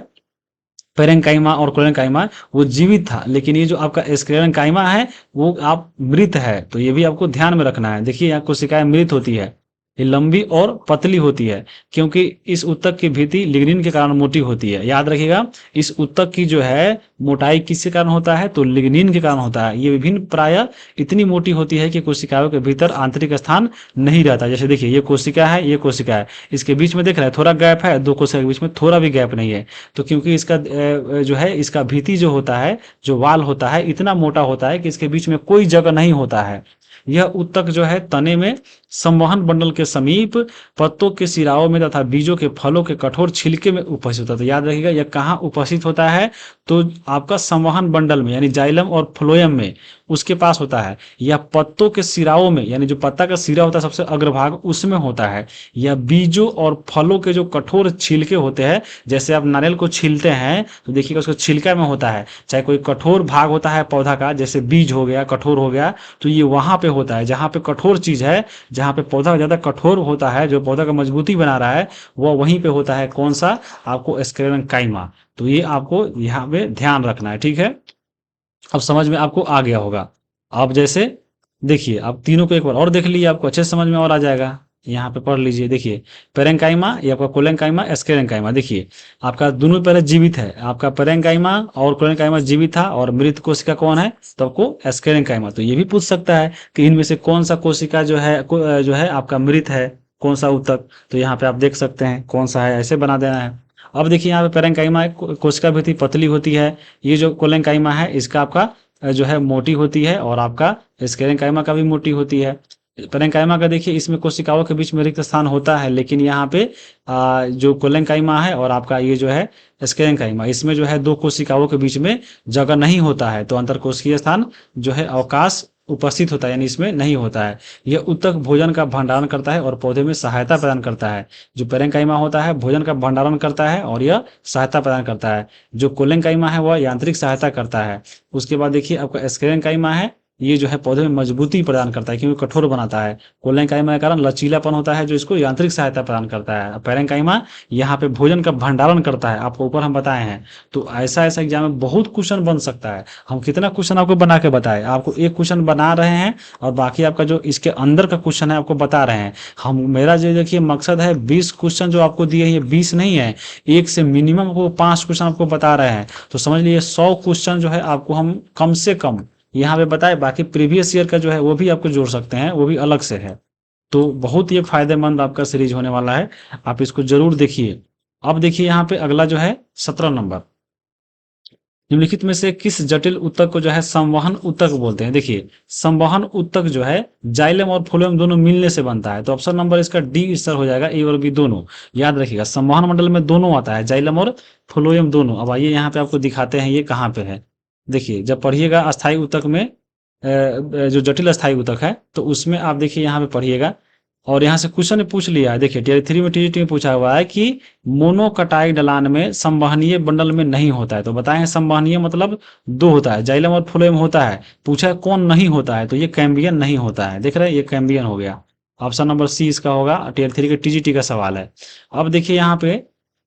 पेरेंकाइमा और कोलेनकाइमा वो जीवित था, लेकिन ये जो आपका स्क्लेरेंकाइमा है वो आप मृत है। तो ये भी आपको ध्यान में रखना है। देखिए यहाँ कोशिकाएं मृत होती है, ये लंबी और पतली होती है, क्योंकि इस ऊतक की भित्ति लिग्निन के कारण मोटी होती है। याद रखिएगा इस ऊतक की जो है मोटाई किसके कारण होता है, तो लिग्निन के कारण होता है। ये विभिन्न प्राय इतनी मोटी होती है कि कोशिकाओं के भीतर आंतरिक स्थान नहीं रहता। जैसे देखिए ये कोशिका है, ये कोशिका है, इसके बीच में देख रहा है थोड़ा गैप है, दो कोशिका के बीच में थोड़ा भी गैप नहीं है। तो क्योंकि इसका जो है इसका भित्ति जो होता है, जो वाल होता है, इतना मोटा होता है कि इसके बीच में कोई जगह नहीं होता है। यह ऊतक जो है तने में संवहन मंडल के समीप, पत्तों के सिराओं में तथा बीजों के फलों के कठोर छिलके में उपस्थित होता है। तो याद रखिएगा यह कहाँ उपस्थित होता है, तो आपका संवहन मंडल में यानी जाइलम और फ्लोएम में उसके पास होता है, या पत्तों के सिराओं में यानी जो पत्ता का सिरा होता है सबसे अग्रभाग उसमें होता है, या बीजों और फलों के जो कठोर छिलके होते हैं, जैसे आप नारियल को छीलते हैं तो देखिएगा उसको छिलका में होता है। चाहे कोई कठोर भाग होता है पौधा का, जैसे बीज हो गया कठोर हो गया, तो ये वहां पे होता है जहां पे कठोर चीज है, जहां पे पौधा ज्यादा कठोर होता है, जो पौधा का मजबूती बना रहा है वो वहीं पे होता है। कौन सा, आपको स्क्लेरेंकाइमा। तो ये आपको यहाँ पे ध्यान रखना है, ठीक है। अब समझ में आपको आ गया होगा। अब जैसे देखिए आप तीनों को एक बार और देख लीजिए, आपको अच्छे से समझ में और आ जाएगा। यहाँ पे पढ़ लीजिए। देखिए पेरेंकाइमा, ये आपका कोलेंकाइमा, एस्केरेंकाइमा। देखिए आपका दोनों पहले जीवित है, आपका पेरेंकाइमा और कोलेंकाइमा जीवित था, और मृत कोशिका कौन है, तो आपको एस्केरेंकाइमा। तो ये भी पूछ सकता है कि इनमें से कौन सा कोशिका जो है आपका मृत है, कौन सा ऊतक। तो यहाँ पे आप देख सकते हैं कौन सा है, ऐसे बना देना है। अब देखिए यहाँ पे पेरेंकाइमा कोशिका भित्ति पतली होती है, ये जो कोलेंकाइमा है इसका आपका जो है मोटी होती है, और आपका स्केरेंकाइमा का भी मोटी होती है। पेरेंकाइमा का देखिए इसमें कोशिकाओं के बीच में रिक्त स्थान होता है, लेकिन यहाँ पे जो कोलेंकाइमा है और आपका ये जो है स्केरेंकाइमा, इसमें जो है दो कोशिकाओं के बीच में जगह नहीं होता है, तो अंतर कोशिकीय स्थान जो है अवकाश उपस्थित होता है, यानी इसमें नहीं होता है। यह ऊतक भोजन का भंडारण करता है और पौधे में सहायता प्रदान करता है। जो पेरेंकाइमा होता है भोजन का भंडारण करता है और यह सहायता प्रदान करता है। जो कोलेंकाइमा है वह यांत्रिक सहायता करता है। उसके बाद देखिए आपका स्केरेंकाइमा है, ये जो है पौधे में मजबूती प्रदान करता है क्योंकि कठोर बनाता है। कोलेंकाइमा के कारण लचीलापन होता है जो इसको यांत्रिक सहायता प्रदान करता है। पेरेंकाइमा यहाँ पे भोजन का भंडारण करता है, आपको ऊपर हम बताए हैं। तो ऐसा ऐसा एग्जाम में बहुत क्वेश्चन बन सकता है। हम कितना क्वेश्चन आपको बना के बताए, आपको एक क्वेश्चन बना रहे हैं और बाकी आपका जो इसके अंदर का क्वेश्चन है आपको बता रहे हैं। हम मेरा जो देखिए मकसद है 20 क्वेश्चन जो आपको दिए हैं, 20 नहीं है, एक से मिनिमम आपको 5 क्वेश्चन आपको बता रहे हैं। तो समझ लीजिए 100 क्वेश्चन जो है आपको हम कम से कम यहाँ पे बताए। बाकी प्रीवियस ईयर का जो है वो भी आपको जोड़ सकते हैं, वो भी अलग से है। तो बहुत ही फायदेमंद आपका सीरीज होने वाला है, आप इसको जरूर देखिए। अब देखिए यहाँ पे अगला जो है 17 नंबर, निम्नलिखित में से किस जटिल ऊतक को जो है संवहन ऊतक बोलते हैं। देखिए संवहन ऊतक जो है जाइलम और फ्लोएम दोनों मिलने से बनता है, तो ऑप्शन नंबर इसका डी इसर हो जाएगा, ए और बी दोनों। याद रखिएगा संवहन मंडल में दोनों आता है, जाइलम और फ्लोएम दोनों। अब आइए यहाँ पे आपको दिखाते हैं ये कहाँ पे है। देखिए जब पढ़िएगा अस्थायी ऊतक में जो जटिल अस्थायी ऊतक है तो उसमें आप देखिए यहाँ पे पढ़िएगा, और यहाँ से क्वेश्चन ने पूछ लिया है। देखिए टीयर 3 में टीजीटी में पूछा हुआ है कि मोनोकटाई ढलान में संवहनीय बंडल में नहीं होता है, तो बताएं संवहनीय मतलब दो होता है, जाइलम और फ्लोएम होता है। पूछा है कौन नहीं होता है, तो ये कैम्बियन नहीं होता है। देख रहे हैं ये कैम्बियन हो गया, ऑप्शन नंबर सी इसका होगा। टीयर 3 के टीजीटी का सवाल है। अब देखिए यहाँ पे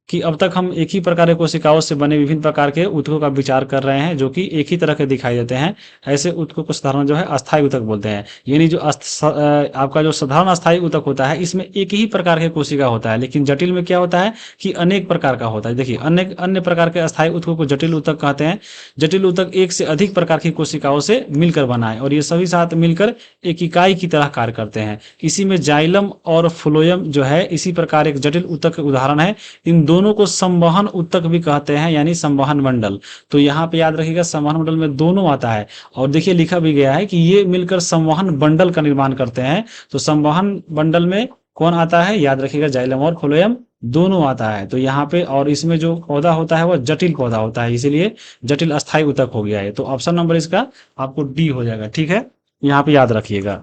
कि अब तक हम एक ही प्रकार के कोशिकाओं से बने विभिन्न प्रकार के ऊतकों का विचार कर रहे हैं जो कि एक ही तरह के दिखाई देते हैं। ऐसे ऊतकों को साधारण जो है अस्थायी ऊतक बोलते हैं। यानी जो आपका जो साधारण अस्थायी ऊतक होता है इसमें एक ही प्रकार के कोशिका होता है, लेकिन जटिल में क्या होता है कि अनेक प्रकार का होता है। देखिए अन्य प्रकार के अस्थायी ऊतकों को जटिल ऊतक कहते हैं। जटिल ऊतक एक से अधिक प्रकार की कोशिकाओं से मिलकर बना है और ये सभी साथ मिलकर एक इकाई की तरह कार्य करते हैं। इसी में जाइलम और फ्लोएम जो है इसी प्रकार एक जटिल ऊतक उदाहरण है। इन दोनों को संवहन ऊतक भी कहते हैं, यानी संवहन मंडल। तो यहाँ पे याद रखिएगा संवहन मंडल में दोनों आता है, और देखिए लिखा भी गया है कि ये मिलकर संवहन बंडल का निर्माण करते हैं। तो संवहन बंडल में कौन आता है, याद रखिएगा जाइलम और फ्लोएम दोनों आता है। तो यहाँ पे और इसमें जो पौधा होता है वह जटिल पौधा होता है, इसीलिए जटिल अस्थायी ऊतक हो गया है। तो ऑप्शन नंबर इसका आपको डी हो जाएगा। ठीक है, यहाँ पे याद रखिएगा।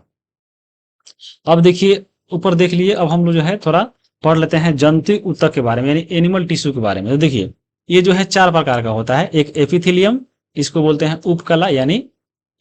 अब देखिए ऊपर देख लिए, अब हम लोग जो है थोड़ा पढ़ लेते हैं जंतु ऊतक के बारे में, यानी एनिमल टिश्यू के बारे में। तो देखिए ये जो है 4 प्रकार का होता है। एक एपिथेलियम, इसको बोलते हैं उपकला यानी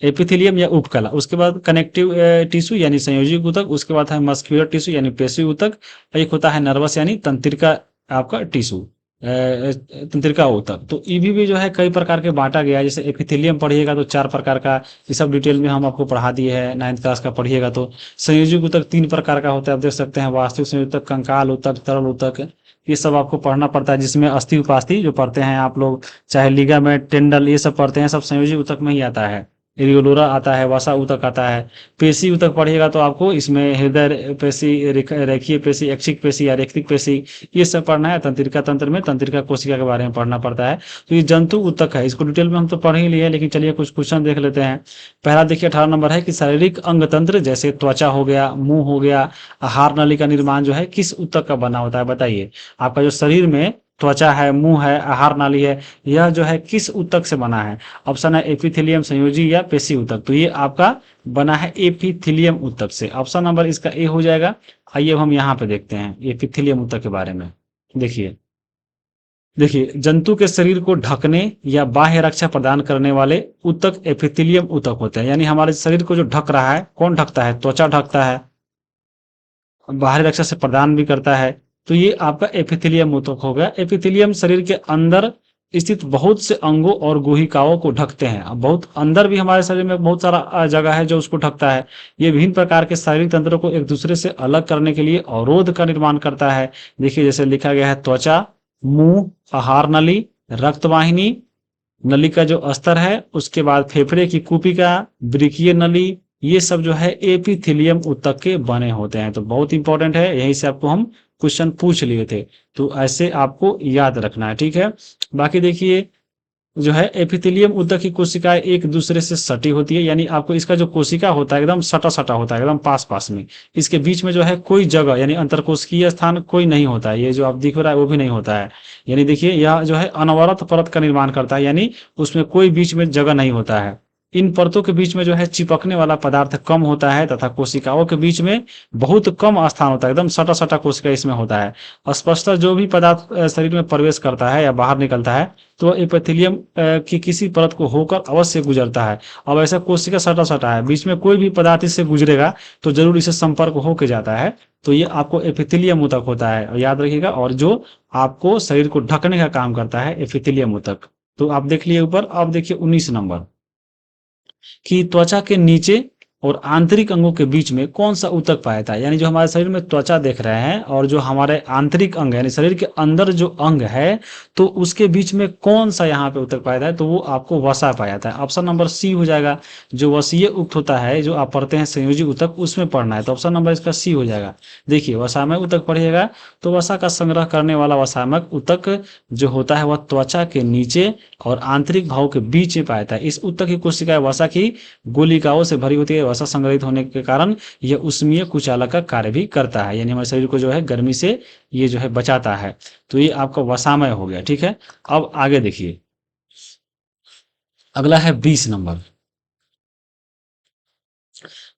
एपिथेलियम या उपकला। उसके बाद कनेक्टिव टिश्यू यानी संयोजी ऊतक। उसके बाद है मस्कुलर टिश्यू यानी पेशी ऊतक। एक होता है नर्वस यानी तंत्रिका आपका टिश्यू, तंत्रिका ऊतक। तो ये भी जो है कई प्रकार के बांटा गया है। जैसे एपिथेलियम पढ़िएगा तो 4 प्रकार का, ये सब डिटेल में हम आपको पढ़ा दिए हैं 9th क्लास का पढ़िएगा। तो संयोजी ऊतक 3 प्रकार का होता है, आप देख सकते हैं वास्तविक संयोजी ऊतक, कंकाल ऊतक, तरल ऊतक। ये सब आपको पढ़ना पड़ता है, जिसमें अस्थि उपास्थि जो पढ़ते हैं आप लोग, चाहे लिगामेंट, टेंडल, ये सब पढ़ते हैं, सब संयोजी ऊतक में ही आता है। एरियोलोरा आता है, वसा ऊतक आता है। पेशी ऊतक पढ़िएगा तो आपको इसमें हृदय पेशी, रेखीय पेशी, ऐच्छिक पेशी या रेखिक पेशी, ये सब पढ़ना है। तंत्रिका तंत्र में तंत्रिका कोशिका के बारे में पढ़ना पड़ता है। तो ये जंतु ऊतक है, इसको डिटेल में हम तो पढ़ ही लिए, लेकिन चलिए कुछ क्वेश्चन देख लेते हैं। पहला देखिए 18 नंबर है कि शारीरिक अंग तंत्र जैसे त्वचा हो गया, मुंह हो गया, आहार नली का निर्माण जो है किस ऊतक का बना होता है, बताइए। आपका जो शरीर में त्वचा है, मुंह है, आहार नाली है, यह जो है किस ऊतक से बना है। ऑप्शन है एपिथेलियम, संयोजी या पेशी ऊतक। तो ये आपका बना है एपिथेलियम ऊतक से। ऑप्शन नंबर इसका ए हो जाएगा। आइए अब हम यहाँ पे देखते हैं एपिथेलियम ऊतक के बारे में। देखिए जंतु के शरीर को ढकने या बाह्य रक्षा प्रदान करने वाले ऊतक एपिथेलियम ऊतक होते हैं। यानी हमारे शरीर को जो ढक रहा है, कौन ढकता है, त्वचा ढकता है, बाहरी रक्षा से प्रदान भी करता है। तो ये आपका एपिथेलियम ऊतक हो गया। एपिथेलियम शरीर के अंदर स्थित बहुत से अंगों और गुहिकाओं को ढकते हैं। अब बहुत अंदर भी हमारे शरीर में बहुत सारा जगह है जो उसको ढकता है। ये विभिन्न प्रकार के शारीरिक तंत्रों को एक दूसरे से अलग करने के लिए अवरोध का निर्माण करता है। देखिए जैसे लिखा गया है त्वचा, मुंह, आहार नली, रक्तवाहिनी नली का जो अस्तर है, उसके बाद फेफड़े की कुपिका, वृकीय नली, ये सब जो है एपिथेलियम ऊतक के बने होते हैं। तो बहुत इंपॉर्टेंट है, यहीं से आपको हम क्वेश्चन पूछ लिए थे, तो ऐसे आपको याद रखना है, ठीक है। बाकी देखिए जो है एपिथेलियम ऊतक की कोशिकाएं एक दूसरे से सटी होती है, यानी आपको इसका जो कोशिका होता है एकदम सटा सटा होता है, एकदम पास पास में। इसके बीच में जो है कोई जगह यानी अंतरकोशिकीय स्थान कोई नहीं होता है, ये जो आप दिख रहा है वो भी नहीं होता है। यानी देखिए यह जो है अनवरत परत का निर्माण करता है, यानी उसमें कोई बीच में जगह नहीं होता है। इन परतों के बीच में जो है चिपकने वाला पदार्थ कम होता है तथा कोशिकाओं के बीच में बहुत कम स्थान होता है, एकदम सटा सटा कोशिका इसमें होता है। स्पष्टतः जो भी पदार्थ शरीर में प्रवेश करता है या बाहर निकलता है तो एपिथेलियम की किसी परत को होकर अवश्य गुजरता है। अब ऐसा कोशिका सटा सटा है, बीच में कोई भी पदार्थ इससे गुजरेगा तो जरूर इसे संपर्क होके जाता है, तो ये आपको एपिथेलियम ऊतक होता है, याद रखिएगा। और जो आपको शरीर को ढकने का काम करता है एपिथेलियम ऊतक। तो आप देख लिए ऊपर। अब देखिए 19 नंबर कि त्वचा के नीचे और आंतरिक अंगों के बीच में कौन सा ऊतक पाया जाता है। यानी जो हमारे शरीर में त्वचा देख रहे हैं और जो हमारे आंतरिक अंग यानी शरीर के अंदर जो अंग है तो उसके बीच में कौन सा यहाँ पे ऊतक पाया जाता है, तो वो आपको वसा पाया जाता है। ऑप्शन नंबर सी हो जाएगा। जो वसीय उक्त होता है जो आप पढ़ते हैं संयोजी ऊतक, उसमें पढ़ना है, तो ऑप्शन नंबर इसका सी हो जाएगा। देखिए वसामय ऊतक पढ़िएगा तो वसा का संग्रह करने वाला वसामक ऊतक जो होता है वह त्वचा के नीचे और आंतरिक भाव के बीच में पाया जाता है। इस ऊतक की कोशिकाएं वसा की गोलिकाओं से भरी होती है। वसा संग्रहित होने के कारण यह उष्मीय कुचालक का कार्य भी करता है, यानी हमारे शरीर को जो है गर्मी से ये जो है बचाता है। तो ये आपका वसामय हो गया, ठीक है। अब आगे देखिए अगला है 20 नंबर।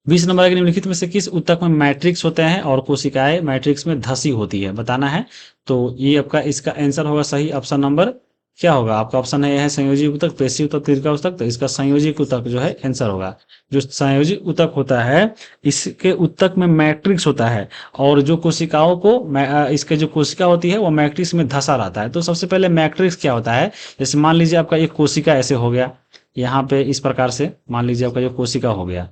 20 नंबर के निम्नलिखित में से किस ऊतक में मैट्रिक्स होते हैं और कोशिकाएं मैट्रिक्स में धसी होती है, बताना है। तो ये आपका इसका आंसर होगा सही ऑप्शन नंबर क्या होगा आपका। ऑप्शन है संयोजी ऊतक, पेशी ऊतक, दीर्घा ऊतक। तो इसका संयोजी ऊतक जो है आंसर होगा। जो संयोजी ऊतक होता है इसके ऊतक में मैट्रिक्स होता है और जो कोशिकाओं को इसके जो कोशिका होती है वो मैट्रिक्स में धसा रहता है। तो सबसे पहले मैट्रिक्स क्या होता है, जैसे मान लीजिए आपका एक कोशिका ऐसे हो गया, यहाँ पे इस प्रकार से मान लीजिए आपका जो कोशिका हो गया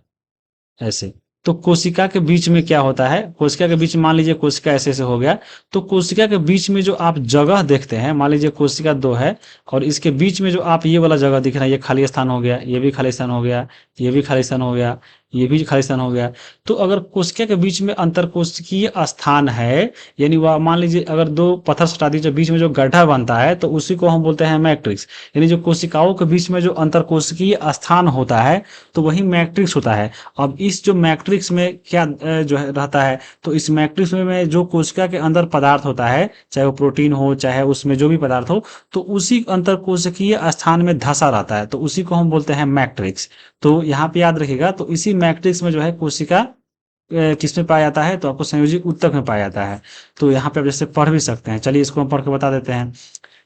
ऐसे, तो कोशिका के बीच में क्या होता है, कोशिका के बीच में मान लीजिए कोशिका ऐसे ऐसे हो गया, तो कोशिका के बीच में जो आप जगह देखते हैं, मान लीजिए कोशिका 2 है और इसके बीच में जो आप ये वाला जगह दिख रहा है, ये खाली स्थान हो गया, ये भी खाली स्थान हो गया, ये भी खाली स्थान हो गया, ये भी खाली स्थान हो गया। तो अगर कोशिका के बीच में अंतरकोशिकीय स्थान है, यानी वह मान लीजिए अगर 2 पत्थर सटा दीजिए, बीच में जो गड्ढा बनता है तो उसी को हम बोलते हैं मैट्रिक्स। यानी जो कोशिकाओं के बीच में जो अंतरकोशिकीय स्थान होता है तो वही मैट्रिक्स होता है। अब इस जो मैट्रिक्स में क्या जो है रहता है, तो इस मैट्रिक्स में जो कोशिका के अंदर पदार्थ होता है, चाहे वो प्रोटीन हो चाहे उसमें जो भी पदार्थ हो, तो उसी अंतरकोशिकीय स्थान में धसा रहता है, तो उसी को हम बोलते हैं मैट्रिक्स। तो यहाँ पे याद रखिएगा, तो इसी मैट्रिक्स में जो है कोशिका किसमें पाया जाता है, तो आपको संयोजी ऊतक में पाया जाता है। तो यहाँ पे आप जैसे पढ़ भी सकते हैं, चलिए इसको हम पढ़ के बता देते हैं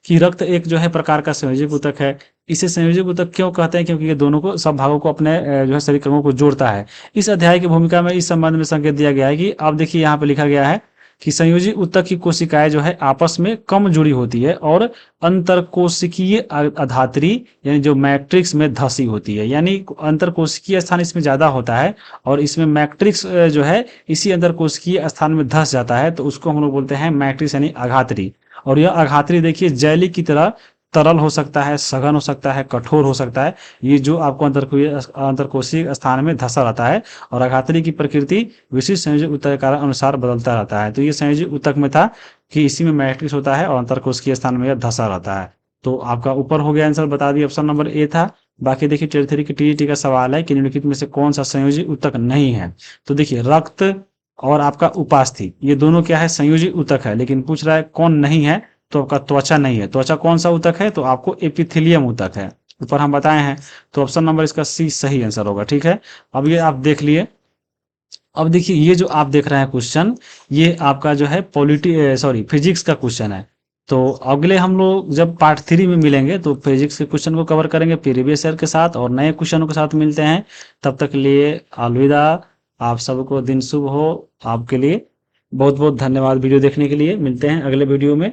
कि रक्त एक जो है प्रकार का संयोजी ऊतक है। इसे संयोजी ऊतक क्यों कहते हैं, क्योंकि ये दोनों को सब भागों को अपने जो है शरीर अंगों को जोड़ता है। इस अध्याय की भूमिका में इस संबंध में संकेत दिया गया है कि अब देखिए यहाँ पे लिखा गया है कि संयोजी ऊतक की कोशिकाएं जो है आपस में कम जुड़ी होती है और अंतरकोशिकीय अधात्री यानी जो मैट्रिक्स में धसी होती है, यानी अंतरकोशिकीय स्थान इसमें ज्यादा होता है और इसमें मैट्रिक्स जो है इसी अंतरकोशिकीय स्थान में धस जाता है, तो उसको हम लोग बोलते हैं मैट्रिक्स यानी अघात्री। और यह अघात्री देखिए जेली की तरह तरल हो सकता है, सघन हो सकता है, कठोर हो सकता है। ये जो आपको अंतरकोशिकीय स्थान में धसा रहता है और अघात्री की प्रकृति विशिष्ट संयोजी ऊतक के कारण अनुसार बदलता रहता है। तो ये संयोजी ऊतक में था कि इसी में मैट्रिक्स होता है और अंतरकोशिकीय स्थान में यह धसा रहता है। तो आपका ऊपर हो गया आंसर, बता दिए ऑप्शन नंबर ए था। बाकी देखिए टियर 3 की टीईटी का सवाल है कि निम्नलिखित में से कौन सा संयोजी ऊतक नहीं है। तो देखिए रक्त और आपका उपास्थि ये दोनों क्या है, संयोजी ऊतक है, लेकिन पूछ रहा है कौन नहीं है, तो आपका त्वचा नहीं है। त्वचा कौन सा ऊतक है, तो आपको एपिथेलियम ऊतक है, ऊपर हम बताए हैं। तो ऑप्शन नंबर इसका सी सही आंसर होगा, ठीक है। अब ये आप देख लिए। अब देखिए ये जो आप देख रहे हैं क्वेश्चन, ये आपका जो है फिजिक्स का क्वेश्चन है। तो अगले हम लोग जब पार्ट 3 में मिलेंगे तो फिजिक्स के क्वेश्चन को कवर करेंगे प्रीवियस ईयर के साथ और नए क्वेश्चनों के साथ मिलते हैं। तब तक के लिए अलविदा, आप सबको दिन शुभ हो। आपके लिए बहुत बहुत धन्यवाद वीडियो देखने के लिए। मिलते हैं अगले वीडियो में।